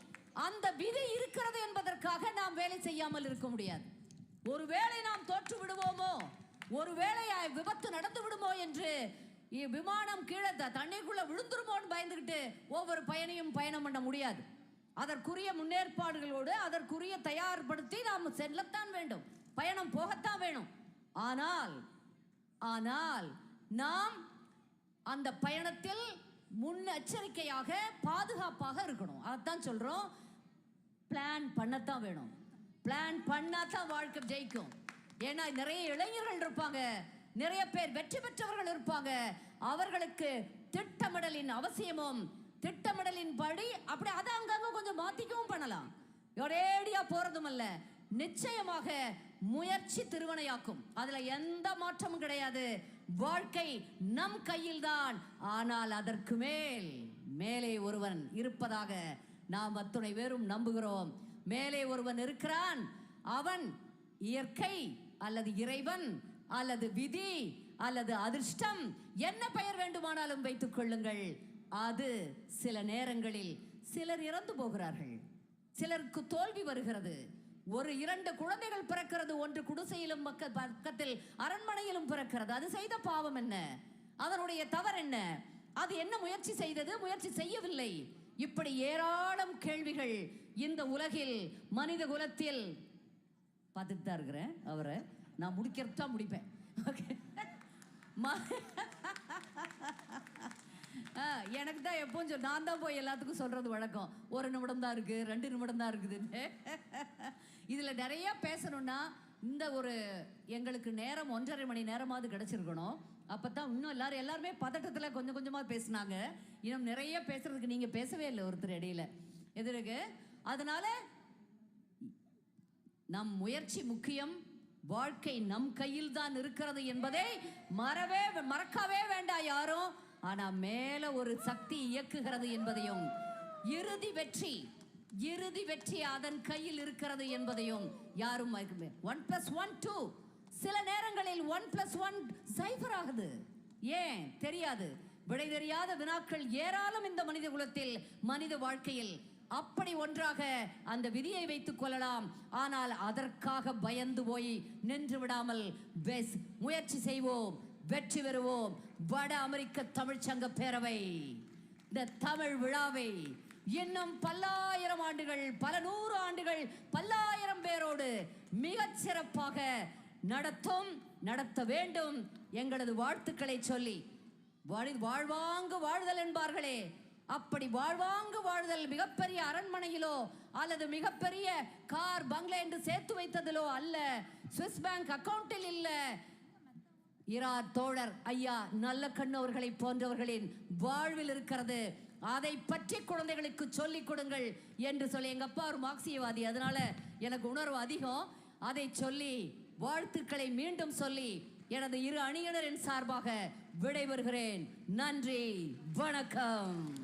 அந்த விதி இருக்கிறது என்பதற்காக நாம் வேலை செய்யாமல் இருக்க முடியாது. ஒருவேளை நாம் தோற்று விடுவோமோ, ஒருவேளை விபத்து நடந்து விடுமோ என்று விமானம் கீழே தண்ணிக்குள்ள விழுந்துருமோன்னு பயந்துகிட்டு ஒவ்வொரு பயணியும் பயணம் பண்ண முடியாது. அதற்குரிய முன்னேற்பாடுகளோடு அதற்குரிய தயார்படுத்தி நாம் செல்லத்தான் வேண்டும், பயணம் போகத்தான் வேணும். ஆனால் நாம் அந்த பயணத்தில் முன்னெச்சரிக்கையாக பாதுகாப்பாக இருக்கணும். அதைத்தான் சொல்றோம், பிளான் பண்ணத்தான் வேணும். பிளான் பண்ணாதான் வாழ்க்கை ஜெயிக்கும். ஏன்னா நிறைய இளைஞர்கள் இருப்பாங்க, நிறைய பேர் வெற்றி பெற்றவர்கள் இருப்பாங்க. அவர்களுக்கு திட்டமிடலின் அவசியமும், திட்டமிடலின் படி அப்படி அதை அங்கங்க கொஞ்சம் மாத்திக்கவும் பண்ணலாம். ஒரேடியா போறதும் அல்ல, நிச்சயமாக முயற்சி திருவினையாக்கும். அதுல எந்த மாற்றமும் கிடையாது. வாழ்க்கை நம் கையில் தான். ஆனால் அதற்கு மேலே ஒருவன் இருப்பதாக நாம் அத்துணை பேரும் நம்புகிறோம். மேலே ஒருவன் இருக்கிறான். அவன் இயற்கை அல்லது இறைவன் அல்லது விதி அல்லது அதிர்ஷ்டம், என்ன பெயர் வேண்டுமானாலும் வைத்துக் கொள்ளுங்கள். அது சில நேரங்களில் சிலர் இறந்து போகிறார்கள், சிலருக்கு தோல்வி வருகிறது. 1-2 குழந்தைகள் பிறக்கிறது, ஒன்று குடிசையிலும் பக்கத்தில் அரண்மனையிலும் பிறக்கிறது. அது செய்த பாவம் என்ன? அதனுடைய தவறு என்ன? அது என்ன முயற்சி செய்தது, முயற்சி செய்யவில்லை? இப்படி ஏராளம் கேள்விகள் இந்த உலகில், மனித குலத்தில். பார்த்துட்டு தான் இருக்கிறேன் அவரை, நான் முடிக்கிறதா முடிப்பேன். ஓகே, எனக்கு தான் எப்பவும் நான் தான் போய் எல்லாத்துக்கும் சொல்றது வழக்கம். 1 நிமிடம் தான் இருக்கு, 2 நிமிடம் தான் இருக்குதுன்னு. இதுல நிறைய பேசணும்னா இந்த ஒரு எங்களுக்கு நேரம் 1.5 மணி நேரமாவது கிடைச்சிருக்கணும். அப்பதான் இன்னும் எல்லாருமே பதட்டத்துல கொஞ்சம் கொஞ்சமா பேசினாங்க. இன்னும் நிறைய பேசுறதுக்கு நீங்க பேசவே இல்லை ஒருத்தர் இடையில எதிர்க்கு. அதனால நம் முயற்சி முக்கியம். வாழ்க்கை நம் கையில் தான் இருக்கிறது என்பதை மறக்கவே வேண்டாம் யாரும். ஆனா மேல ஒரு சக்தி இயக்குகிறது என்பதையும், இறுதி வெற்றி அதன் கையில் இருக்கிறது என்பதையும் யாரும் 1+1 2. சில நேரங்களில் 1+1 0 ஆகுது. ஏன் தெரியாது. விடை தெரியாத வினாக்கள் ஏராளம் இந்த மனித குலத்தில், மனித வாழ்க்கையில். அப்படி ஒன்றாக அந்த விதியை வைத்துக் கொள்ளலாம். ஆனால் அதற்காக பயந்து போய் நின்று விடாமல் முயற்சி செய்வோம், வெற்றி பெறுவோம். வட அமெரிக்க தமிழ்ச்சங்க பேரவை இந்த தமிழ் விழாவை இன்னும் பல்லாயிரம் ஆண்டுகள், பல 100 ஆண்டுகள், பல்லாயிரம் பேரோடு மிகச் சிறப்பாக நடத்த வேண்டும் எங்களது வாழ்த்துக்களை சொல்லி, வாழ்வாங்கு வாழ்தல் என்பார்களே, அப்படி வாழ்வாங்கு வாழ்தல் மிகப்பெரிய அரண்மனையிலோ அல்லது மிகப்பெரிய கார் பங்களா என்று சேர்த்து வைத்ததிலோ அல்ல, சுவிஸ் பேங்க் அக்கவுண்டில் இல்ல. இரா தோழர் ஐயா நல்லக்கண்ணு அவர்களை போன்றவர்களின் வாழ்வில் இருக்கிறது. அதை பற்றி குழந்தைகளுக்கு சொல்லிக் கொடுங்கள் என்று சொல்லி, எங்க அப்பா ஒரு மார்க்சியவாதி, அதனால எனக்கு உணர்வு அதிகம். அதை சொல்லி வாழ்த்துக்களை மீண்டும் சொல்லி எனது இரு அணியினரின் சார்பாக விடைபெறுகிறேன். நன்றி, வணக்கம்.